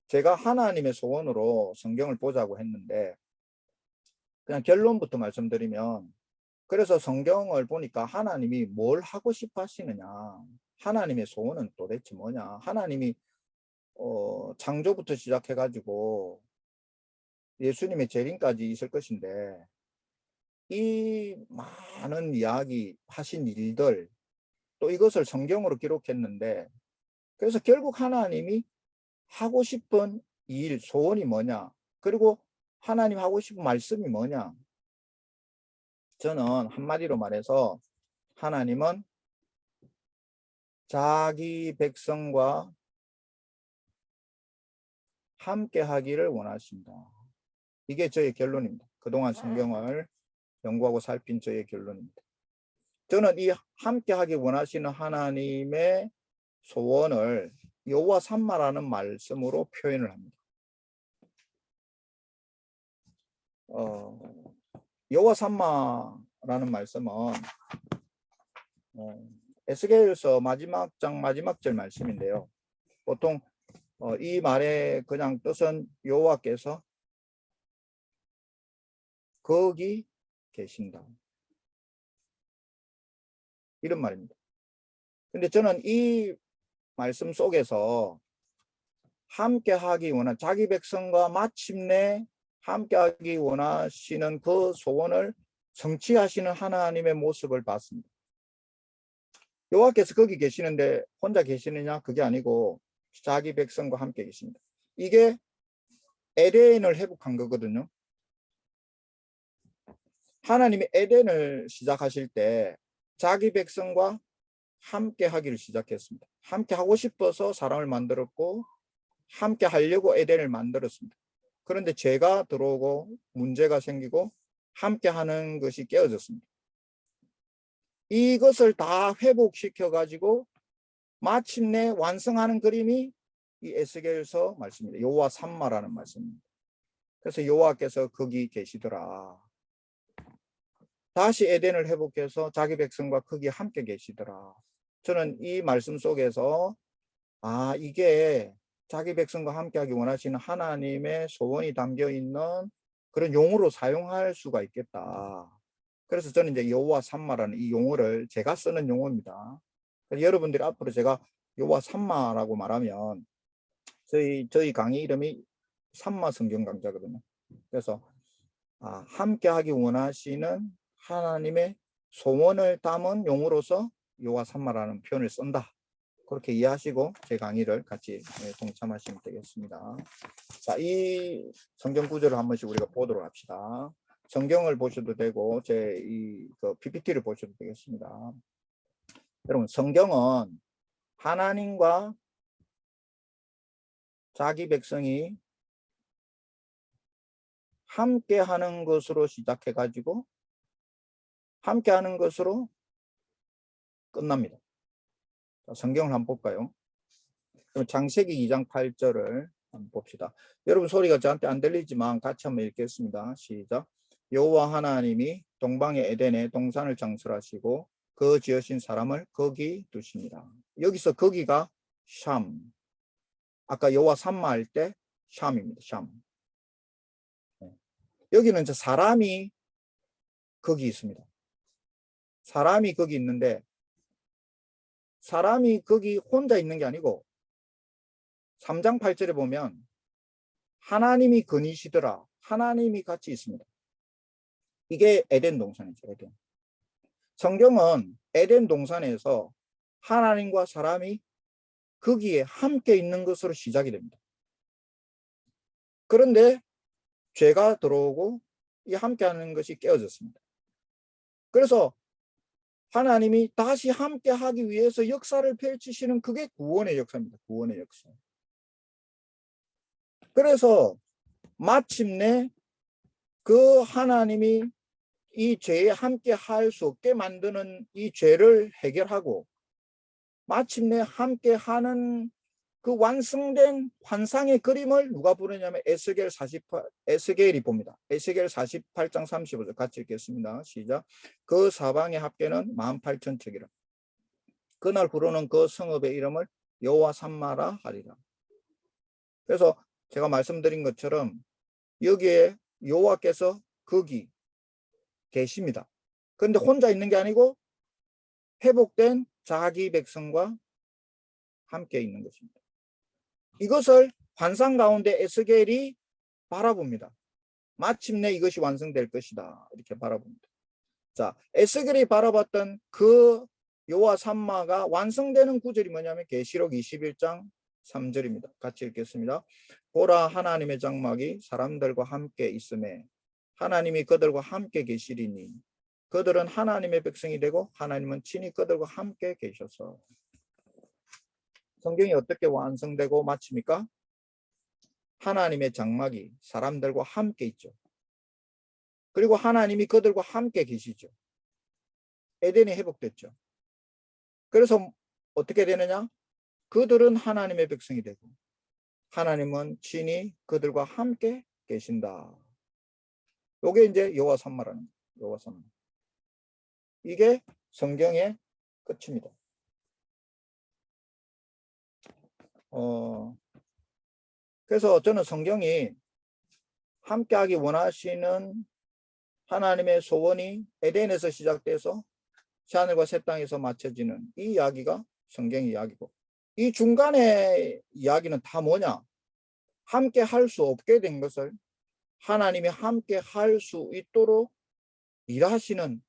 제가 하나님의 소원으로 성경을 보자고 했는데 그냥 결론부터 말씀드리면, 그래서 성경을 보니까 하나님이 뭘 하고 싶어 하시느냐, 하나님의 소원은 도대체 뭐냐, 하나님이 창조부터 시작해 가지고 예수님의 재림까지 있을 것인데 이 많은 이야기 하신 일들, 또 이것을 성경으로 기록했는데, 그래서 결국 하나님이 하고 싶은 일, 소원이 뭐냐, 그리고 하나님 하고 싶은 말씀이 뭐냐. 저는 한마디로 말해서 하나님은 자기 백성과 함께 하기를 원하신다. 이게 저의 결론입니다. 그동안 성경을 연구하고 살핀 저의 결론입니다. 저는 이 함께 하기 원하시는 하나님의 소원을 여호와 삼마라는 말씀으로 표현을 합니다. 여호와 삼마라는 말씀은 에스겔서 마지막 장 마지막 절 말씀인데요. 보통 이 말의 그냥 뜻은 여호와께서 거기 계신다, 이런 말입니다. 근데 저는 이 말씀 속에서 함께하기 원한 자기 백성과 마침내 함께하기 원하시는 그 소원을 성취하시는 하나님의 모습을 봤습니다. 여호와께서 거기 계시는데 혼자 계시느냐? 그게 아니고 자기 백성과 함께 계십니다. 이게 에덴을 회복한 거거든요. 하나님이 에덴을 시작하실 때 자기 백성과 함께 하기를 시작했습니다. 함께 하고 싶어서 사람을 만들었고 함께 하려고 에덴을 만들었습니다. 그런데 죄가 들어오고 문제가 생기고 함께 하는 것이 깨어졌습니다. 이것을 다 회복시켜 가지고 마침내 완성하는 그림이 이 에스겔서 말씀입니다. 여호와 삼마라는 말씀입니다. 그래서 여호와께서 거기 계시더라. 다시 에덴을 회복해서 자기 백성과 거기 함께 계시더라. 저는 이 말씀 속에서 이게 자기 백성과 함께하기 원하시는 하나님의 소원이 담겨 있는 그런 용어로 사용할 수가 있겠다. 그래서 저는 이제 여호와 삼마라는 이 용어를 제가 쓰는 용어입니다. 여러분들이 앞으로 제가 여호와 삼마라고 말하면 저희 강의 이름이 삼마 성경 강좌거든요. 그래서 함께하기 원하시는 하나님의 소원을 담은 용어로서 여호와 삼마라는 표현을 쓴다. 그렇게 이해하시고 제 강의를 같이 동참하시면 되겠습니다. 자, 이 성경 구절을 한 번씩 우리가 보도록 합시다. 성경을 보셔도 되고 제 이 PPT를 보셔도 되겠습니다. 여러분, 성경은 하나님과 자기 백성이 함께 하는 것으로 시작해 가지고 함께 하는 것으로 끝납니다. 자, 성경을 한번 볼까요? 그럼 창세기 2장 8절을 한번 봅시다. 여러분 소리가 저한테 안 들리지만 같이 한번 읽겠습니다. 시작. 여호와 하나님이 동방의 에덴에 동산을 창설하시고 그 지으신 사람을 거기 두십니다. 여기서 거기가 샴. 아까 여호와 삼마 할 때 샴입니다. 샴. 여기는 저 사람이 거기 있습니다. 사람이 거기 있는데 사람이 거기 혼자 있는 게 아니고 3장 8절에 보면 하나님이 거니시더라. 하나님이 같이 있습니다. 이게 에덴 동산이죠. 에덴. 성경은 에덴 동산에서 하나님과 사람이 거기에 함께 있는 것으로 시작이 됩니다. 그런데 죄가 들어오고 이 함께하는 것이 깨어졌습니다. 그래서 하나님이 다시 함께하기 위해서 역사를 펼치시는 그게 구원의 역사입니다. 구원의 역사. 그래서 마침내 그 하나님이 이 죄에 함께 할 수 없게 만드는 이 죄를 해결하고 마침내 함께 하는 그 완성된 환상의 그림을 누가 부르냐면 에스겔이 봅니다. 에스겔 48장 35절 같이 읽겠습니다. 시작. 그 사방의 합계는 18,000척이라. 그날 부르는 그 성읍의 이름을 여호와 삼마라 하리라. 그래서 제가 말씀드린 것처럼 여기에 여호와께서 거기 계십니다. 그런데 혼자 있는 게 아니고 회복된 자기 백성과 함께 있는 것입니다. 이것을 환상 가운데 에스겔이 바라봅니다. 마침내 이것이 완성될 것이다. 이렇게 바라봅니다. 자, 에스겔이 바라봤던 그 여호와 삼마가 완성되는 구절이 뭐냐면 계시록 21장 3절입니다. 같이 읽겠습니다. 보라, 하나님의 장막이 사람들과 함께 있음에 하나님이 그들과 함께 계시리니 그들은 하나님의 백성이 되고 하나님은 친히 그들과 함께 계셔서. 성경이 어떻게 완성되고 마칩니까? 하나님의 장막이 사람들과 함께 있죠. 그리고 하나님이 그들과 함께 계시죠. 에덴이 회복됐죠. 그래서 어떻게 되느냐? 그들은 하나님의 백성이 되고 하나님은 친히 그들과 함께 계신다. 요게 이제 여호와 삼마라는 거예요. 여호와 삼마. 이게 성경의 끝입니다. 그래서 저는 성경이 함께하기 원하시는 하나님의 소원이 에덴에서 시작돼서 새하늘과 새 땅에서 맞춰지는 이 이야기가 성경 이야기고, 이 중간의 이야기는 다 뭐냐? 함께 할 수 없게 된 것을 하나님이 함께 할 수 있도록 일하시는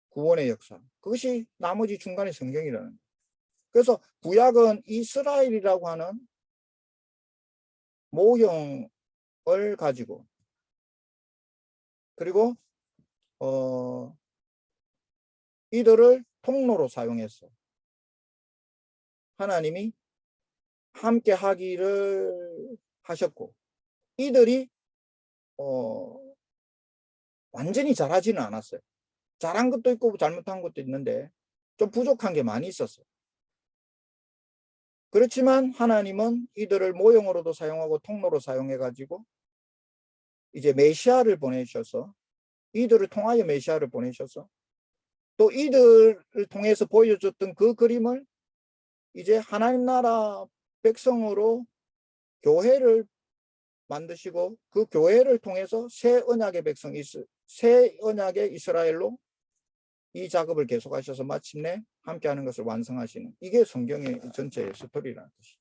구원의 역사, 그것이 나머지 중간의 성경이라는 거예요. 그래서 구약은 이스라엘이라고 하는 모형을 가지고, 그리고 이들을 통로로 사용해서 하나님이 함께 하기를 하셨고, 이들이 완전히 잘하지는 않았어요. 잘한 것도 있고 잘못한 것도 있는데 좀 부족한 게 많이 있었어요. 그렇지만 하나님은 이들을 모형으로도 사용하고 통로로 사용해 가지고 이제 메시아를 보내셔서, 이들을 통하여 메시아를 보내셔서 또 이들을 통해서 보여줬던 그 그림을 이제 하나님 나라 백성으로 교회를 만드시고 그 교회를 통해서 새 언약의 백성, 새 언약의 이스라엘로 이 작업을 계속하셔서 마침내 함께하는 것을 완성하시는, 이게 성경의 전체의 스토리라는 뜻이죠.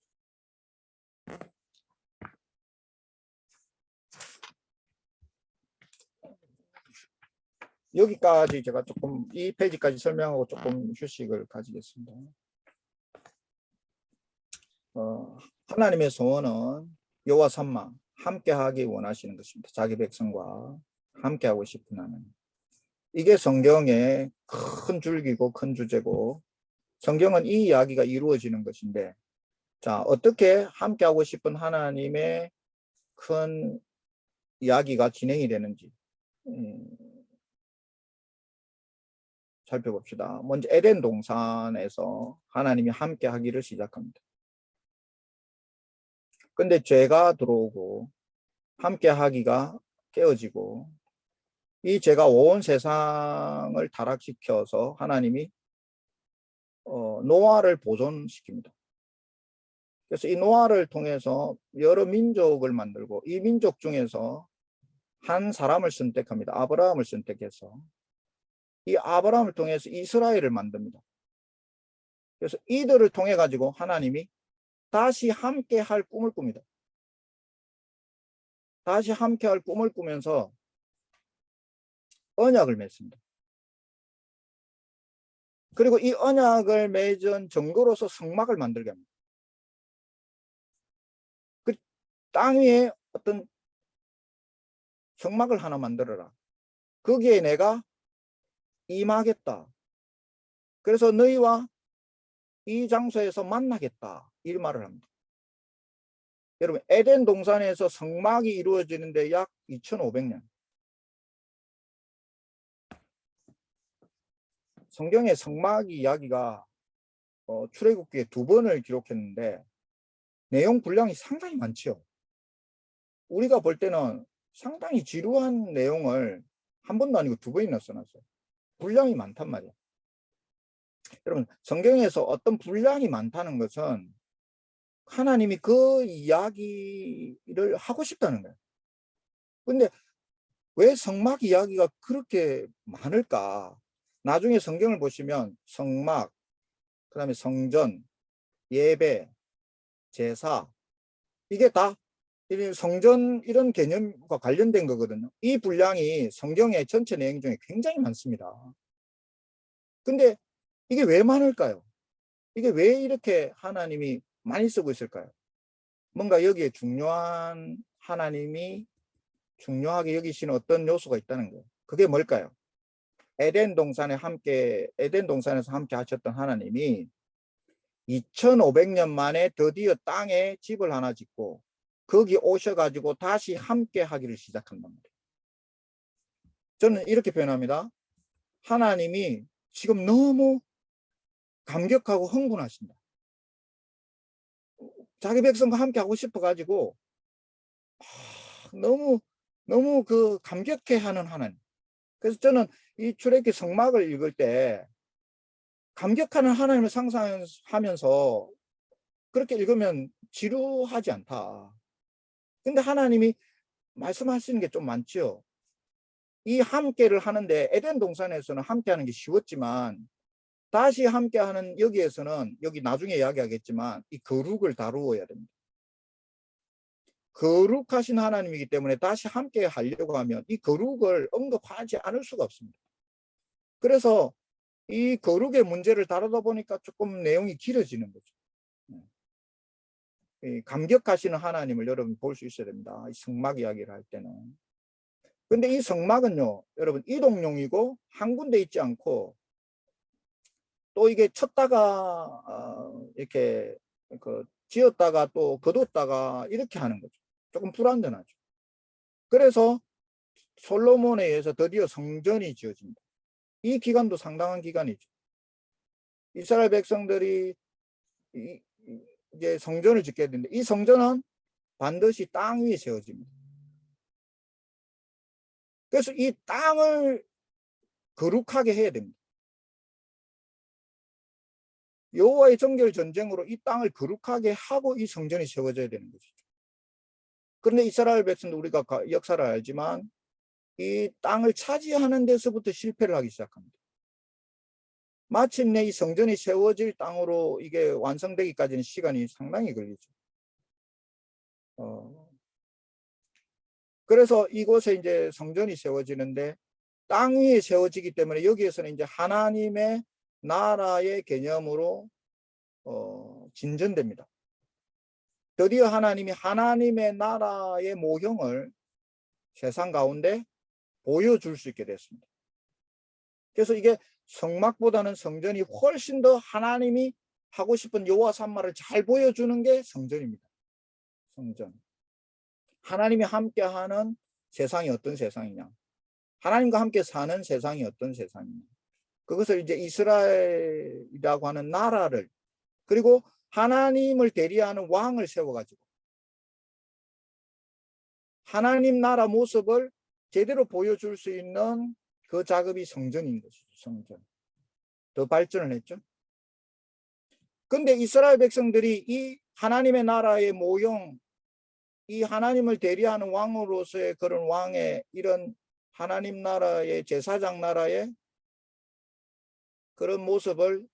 여기까지 제가 조금 이 페이지까지 설명하고 조금 휴식을 가지겠습니다. 하나님의 소원은 여호와 삼마, 함께하기 원하시는 것입니다. 자기 백성과 함께하고 싶은 하나님. 이게 성경의 큰 줄기고 큰 주제고, 성경은 이 이야기가 이루어지는 것인데, 자, 어떻게 함께하고 싶은 하나님의 큰 이야기가 진행이 되는지 살펴봅시다. 먼저 에덴 동산에서 하나님이 함께하기를 시작합니다. 근데 죄가 들어오고 함께하기가 깨어지고, 이 죄가 온 세상을 타락시켜서 하나님이 노아를 보존시킵니다. 그래서 이 노아를 통해서 여러 민족을 만들고, 이 민족 중에서 한 사람을 선택합니다. 아브라함을 선택해서 이 아브라함을 통해서 이스라엘을 만듭니다. 그래서 이들을 통해 가지고 하나님이 다시 함께 할 꿈을 꿉니다. 다시 함께 할 꿈을 꾸면서 언약을 맺습니다. 그리고 이 언약을 맺은 증거로서 성막을 만들게 합니다. 그 땅 위에 어떤 성막을 하나 만들어라. 거기에 내가 임하겠다. 그래서 너희와 이 장소에서 만나겠다. 이 말을 합니다. 여러분, 에덴 동산에서 성막이 이루어지는데 약 2500년. 성경의 성막 이야기가 출애굽기에 2번을 기록했는데 내용 분량이 상당히 많죠. 우리가 볼 때는 상당히 지루한 내용을 한 번도 아니고 2번이나 써놨어요. 분량이 많단 말이에요. 여러분, 성경에서 어떤 분량이 많다는 것은 하나님이 그 이야기를 하고 싶다는 거예요. 근데 왜 성막 이야기가 그렇게 많을까? 나중에 성경을 보시면 성막, 그 다음에 성전, 예배, 제사, 이게 다 성전 이런 개념과 관련된 거거든요. 이 분량이 성경의 전체 내용 중에 굉장히 많습니다. 근데 이게 왜 많을까요? 이게 왜 이렇게 하나님이 많이 쓰고 있을까요? 뭔가 여기에 중요한 하나님이 중요하게 여기시는 어떤 요소가 있다는 거예요. 그게 뭘까요? 에덴 동산에서 함께 하셨던 하나님이 2500년 만에 드디어 땅에 집을 하나 짓고 거기 오셔가지고 다시 함께 하기를 시작한단 말이에요. 저는 이렇게 표현합니다. 하나님이 지금 너무 감격하고 흥분하신다. 자기 백성과 함께 하고 싶어가지고 너무 그 감격해하는 하나님. 그래서 저는 이 출애굽기 성막을 읽을 때 감격하는 하나님을 상상하면서 그렇게 읽으면 지루하지 않다. 근데 하나님이 말씀하시는 게 좀 많죠. 이 함께를 하는데 에덴 동산에서는 함께하는 게 쉬웠지만 다시 함께하는 여기에서는 여기 나중에 이야기하겠지만 이 거룩을 다루어야 됩니다. 거룩하신 하나님이기 때문에 다시 함께 하려고 하면 이 거룩을 언급하지 않을 수가 없습니다. 그래서 이 거룩의 문제를 다루다 보니까 조금 내용이 길어지는 거죠. 감격하시는 하나님을 여러분 볼 수 있어야 됩니다. 이 성막 이야기를 할 때는. 근데 이 성막은요, 여러분 이동용이고 한 군데 있지 않고 또 이게 쳤다가 이렇게 지었다가 또 거뒀다가 이렇게 하는 거죠. 조금 불안전하죠. 그래서 솔로몬에 의해서 드디어 성전이 지어집니다. 이 기간도 상당한 기간이죠. 이스라엘 백성들이 이제 성전을 짓게 되는데 이 성전은 반드시 땅 위에 세워집니다. 그래서 이 땅을 거룩하게 해야 됩니다. 여호와의 정결 전쟁으로 이 땅을 거룩하게 하고 이 성전이 세워져야 되는 것이죠. 그런데 이스라엘 백성도 우리가 역사를 알지만 이 땅을 차지하는 데서부터 실패를 하기 시작합니다. 마침내 이 성전이 세워질 땅으로 이게 완성되기까지는 시간이 상당히 걸리죠. 그래서 이곳에 이제 성전이 세워지는데 땅 위에 세워지기 때문에 여기에서는 이제 하나님의 나라의 개념으로 진전됩니다. 드디어 하나님이 하나님의 나라의 모형을 세상 가운데 보여줄 수 있게 됐습니다. 그래서 이게 성막보다는 성전이 훨씬 더 하나님이 하고 싶은 여호와 산마를 잘 보여주는 게 성전입니다. 성전. 하나님이 함께하는 세상이 어떤 세상이냐. 하나님과 함께 사는 세상이 어떤 세상이냐. 그것을 이제 이스라엘이라고 하는 나라를 그리고 하나님을 대리하는 왕을 세워가지고 하나님 나라 모습을 제대로 보여줄 수 있는 그 작업이 성전인 것이죠. 성전. 더 발전을 했죠. 근데 이스라엘 백성들이 이 하나님의 나라의 모형, 이 하나님을 대리하는 왕으로서의 그런 왕의 이런 하나님 나라의 제사장 나라의 그런 모습을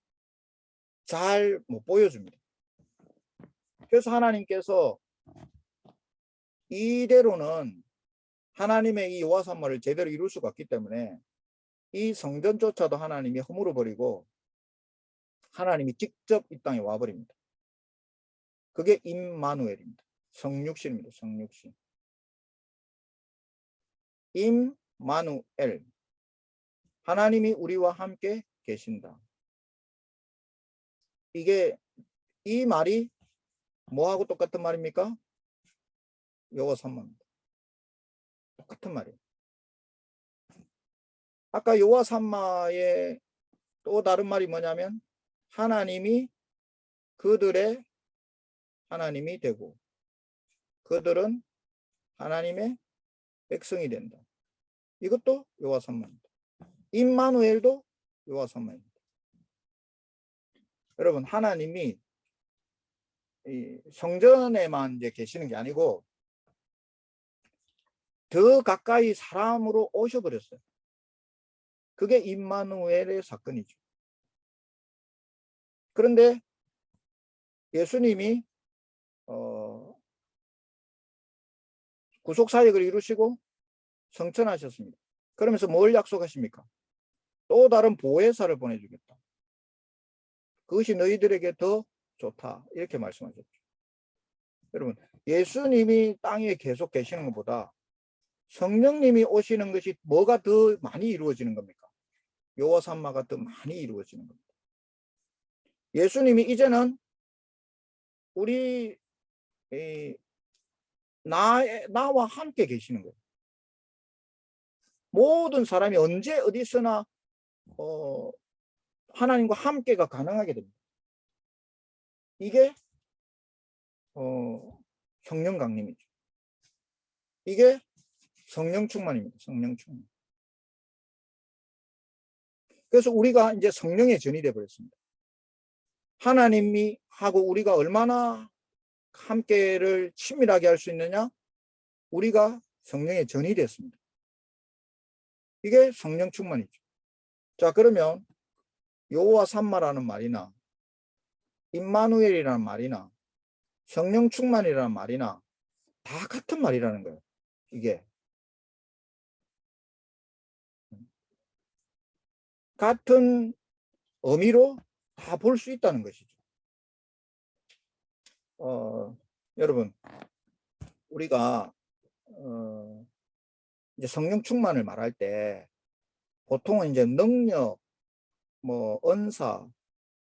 잘 못 보여줍니다. 그래서 하나님께서 이대로는 하나님의 이 여호와 산마를 제대로 이룰 수가 없기 때문에 이 성전조차도 하나님이 허물어 버리고 하나님이 직접 이 땅에 와버립니다. 그게 임마누엘입니다. 성육신입니다. 성육신. 임마누엘. 하나님이 우리와 함께 계신다. 이게 이 말이 뭐하고 똑같은 말입니까? 여호와 산마입니다. 똑같은 말이에요. 아까 여호와 산마의 또 다른 말이 뭐냐면 하나님이 그들의 하나님이 되고 그들은 하나님의 백성이 된다. 이것도 여호와 삼마입니다. 임마누엘도 여호와 삼마입니다. 여러분, 하나님이 이 성전에만 이제 계시는 게 아니고 더 가까이 사람으로 오셔버렸어요. 그게 임마누엘의 사건이죠. 그런데 예수님이 구속사역을 이루시고 성천하셨습니다. 그러면서 뭘 약속하십니까? 또 다른 보혜사를 보내주겠다. 그것이 너희들에게 더 좋다. 이렇게 말씀하셨죠. 여러분, 예수님이 땅에 계속 계시는 것보다 성령님이 오시는 것이 뭐가 더 많이 이루어지는 겁니까? 여호와 삼마가 더 많이 이루어지는 겁니다. 예수님이 이제는 우리 나와 함께 계시는 거예요. 모든 사람이 언제 어디서나 하나님과 함께가 가능하게 됩니다. 이게 성령 강림이죠. 이게 성령 충만입니다. 성령 충만. 그래서 우리가 이제 성령의 전이 되어 버렸습니다. 하나님이 하고 우리가 얼마나 함께를 친밀하게 할 수 있느냐? 우리가 성령의 전이 됐습니다. 이게 성령 충만이죠. 자, 그러면 여호와 삼마라는 말이나 임마누엘이라는 말이나 성령 충만이라는 말이나 다 같은 말이라는 거예요. 이게 같은 의미로 다 볼 수 있다는 것이죠. 여러분, 우리가 이제 성령 충만을 말할 때 보통은 이제 능력, 뭐 은사,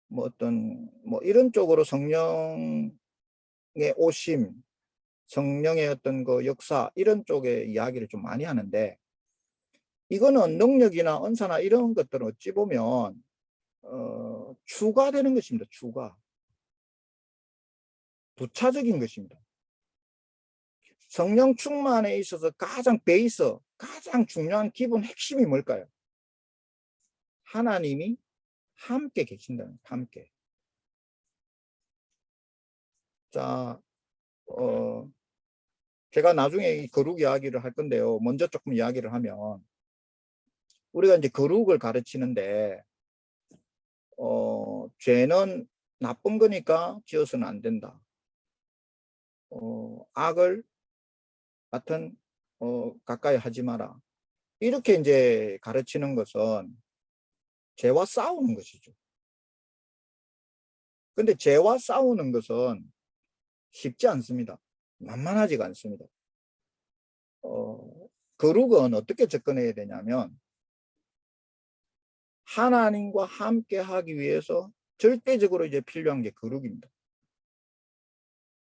뭐 어떤 뭐 이런 쪽으로 성령의 오심, 성령의 어떤 그 역사 이런 쪽의 이야기를 좀 많이 하는데, 이거는 능력이나 은사나 이런 것들은 어찌 보면 추가되는 것입니다. 추가. 부차적인 것입니다. 성령 충만에 있어서 가장 베이스, 가장 중요한 기본 핵심이 뭘까요? 하나님이 함께 계신다는, 함께. 자, 제가 나중에 이 거룩 이야기를 할 건데요. 먼저 조금 이야기를 하면, 우리가 이제 거룩을 가르치는데, 죄는 나쁜 거니까 지어서는 안 된다. 악을 하여튼 가까이 하지 마라. 이렇게 이제 가르치는 것은 죄와 싸우는 것이죠. 근데 죄와 싸우는 것은 쉽지 않습니다. 만만하지가 않습니다. 거룩은 어떻게 접근해야 되냐면, 하나님과 함께 하기 위해서 절대적으로 이제 필요한 게 거룩입니다.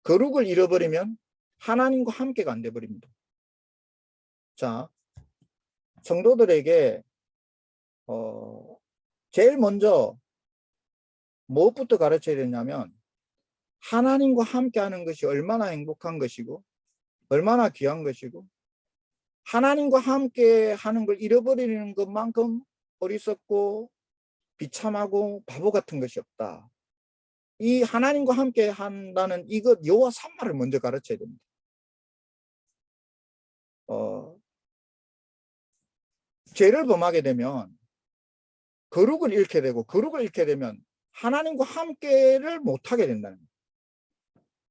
거룩을 잃어버리면 하나님과 함께가 안 돼 버립니다. 자, 성도들에게 제일 먼저 무엇부터 가르쳐야 되냐면, 하나님과 함께 하는 것이 얼마나 행복한 것이고 얼마나 귀한 것이고, 하나님과 함께 하는 걸 잃어버리는 것만큼 어리석고 비참하고 바보 같은 것이 없다. 이 하나님과 함께 한다는 이것 여호와 삼마를 먼저 가르쳐야 됩니다. 죄를 범하게 되면 거룩을 잃게 되고, 거룩을 잃게 되면 하나님과 함께를 못하게 된다는 거예요.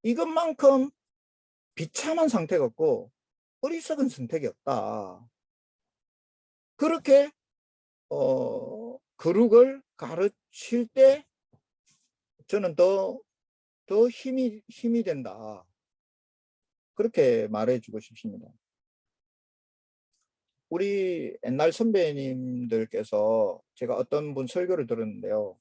이것만큼 비참한 상태가 없고 어리석은 선택이 없다. 그렇게 거룩을 가르칠 때 저는 더 힘이 된다. 그렇게 말해주고 싶습니다. 우리 옛날 선배님들께서 제가 어떤 분 설교를 들었는데요.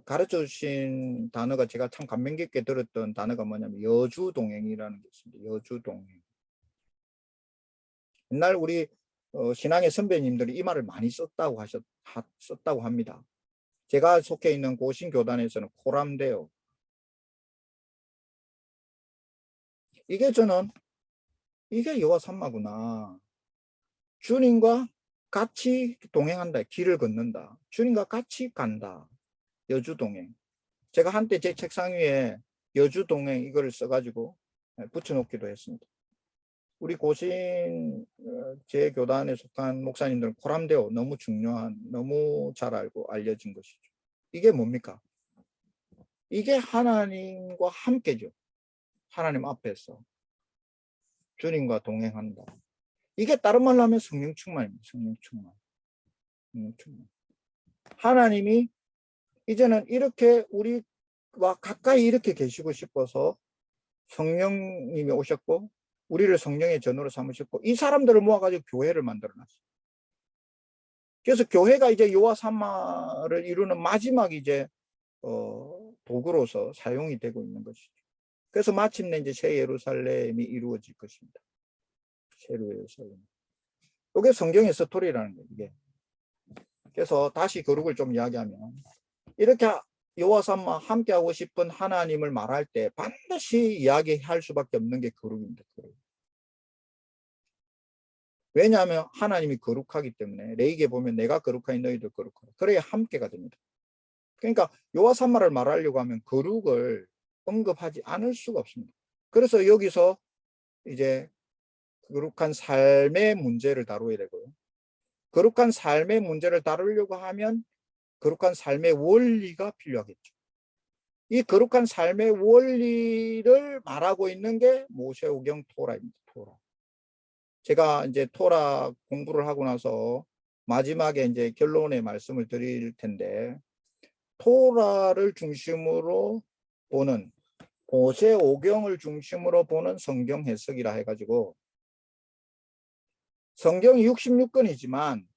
가르쳐 주신 단어가 제가 참 감명 깊게 들었던 단어가 뭐냐면 여주동행이라는 게 있습니다. 여주동행. 옛날 우리 신앙의 선배님들이 이 말을 많이 썼다고 합니다. 제가 속해 있는 고신교단에서는 코람데오, 이게 저는 이게 여호와 삼마구나. 주님과 같이 동행한다. 길을 걷는다. 주님과 같이 간다. 여주동행. 제가 한때 제 책상 위에 여주동행 이걸 써가지고 붙여놓기도 했습니다. 우리 고신 제 교단에 속한 목사님들은 코람데오 너무 중요한, 너무 잘 알고 알려진 것이죠. 이게 뭡니까? 이게 하나님과 함께죠. 하나님 앞에서 주님과 동행한다. 이게 다른 말로 하면 성령 충만입니다. 성령 충만. 성령 충만. 하나님이 이제는 이렇게 우리와 가까이 이렇게 계시고 싶어서 성령님이 오셨고 우리를 성령의 전우로 삼으셨고 이 사람들을 모아가지고 교회를 만들어놨어요. 그래서 교회가 이제 여호와 삼마를 이루는 마지막 이제 도구로서 사용이 되고 있는 것이죠. 그래서 마침내 이제 새 예루살렘이 이루어질 것입니다. 새 예루살렘. 이게 성경의 스토리라는 거예요. 이게. 그래서 다시 거룩을 좀 이야기하면 이렇게 여호와 삼마 함께하고 싶은 하나님을 말할 때 반드시 이야기할 수밖에 없는 게 거룩입니다. 거룩. 왜냐하면 하나님이 거룩하기 때문에 레위기에 보면 내가 거룩하니 너희도 거룩하라. 그래야 함께가 됩니다. 그러니까 여호와 삼마를 말하려고 하면 거룩을 언급하지 않을 수가 없습니다. 그래서 여기서 이제 거룩한 삶의 문제를 다루어야 되고요. 거룩한 삶의 문제를 다루려고 하면 거룩한 삶의 원리가 필요하겠죠. 이 거룩한 삶의 원리를 말하고 있는 게 모세오경 토라입니다. 토라. 제가 이제 토라 공부를 하고 나서 마지막에 이제 결론의 말씀을 드릴 텐데 토라를 중심으로 보는 모세오경을 중심으로 보는 성경 해석이라 해가지고 성경이 66권이지만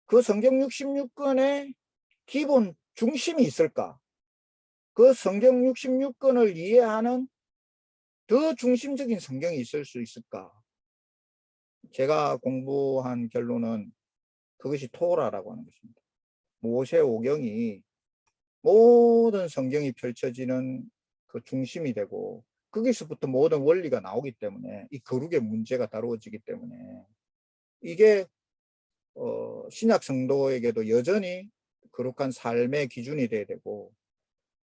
그 성경 66권의 기본 중심이 있을까? 그 성경 66권을 이해하는 더 중심적인 성경이 있을 수 있을까? 제가 공부한 결론은 그것이 토라라고 하는 것입니다. 모세오경이 모든 성경이 펼쳐지는 그 중심이 되고 거기서부터 모든 원리가 나오기 때문에 이 거룩의 문제가 다루어지기 때문에 이게 신약 성도에게도 여전히 거룩한 삶의 기준이 돼야 되고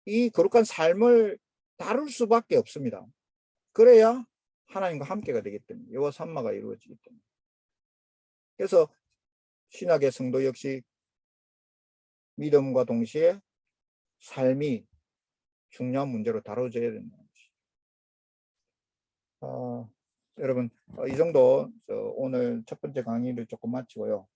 이 거룩한 삶을 다룰 수밖에 없습니다. 그래야 하나님과 함께가 되기 때문에 여호와 삼마가 이루어지기 때문에 그래서 신약의 성도 역시 믿음과 동시에 삶이 중요한 문제로 다뤄져야 된다는 것이죠. 여러분 이 정도 오늘 첫 번째 강의를 조금 마치고요.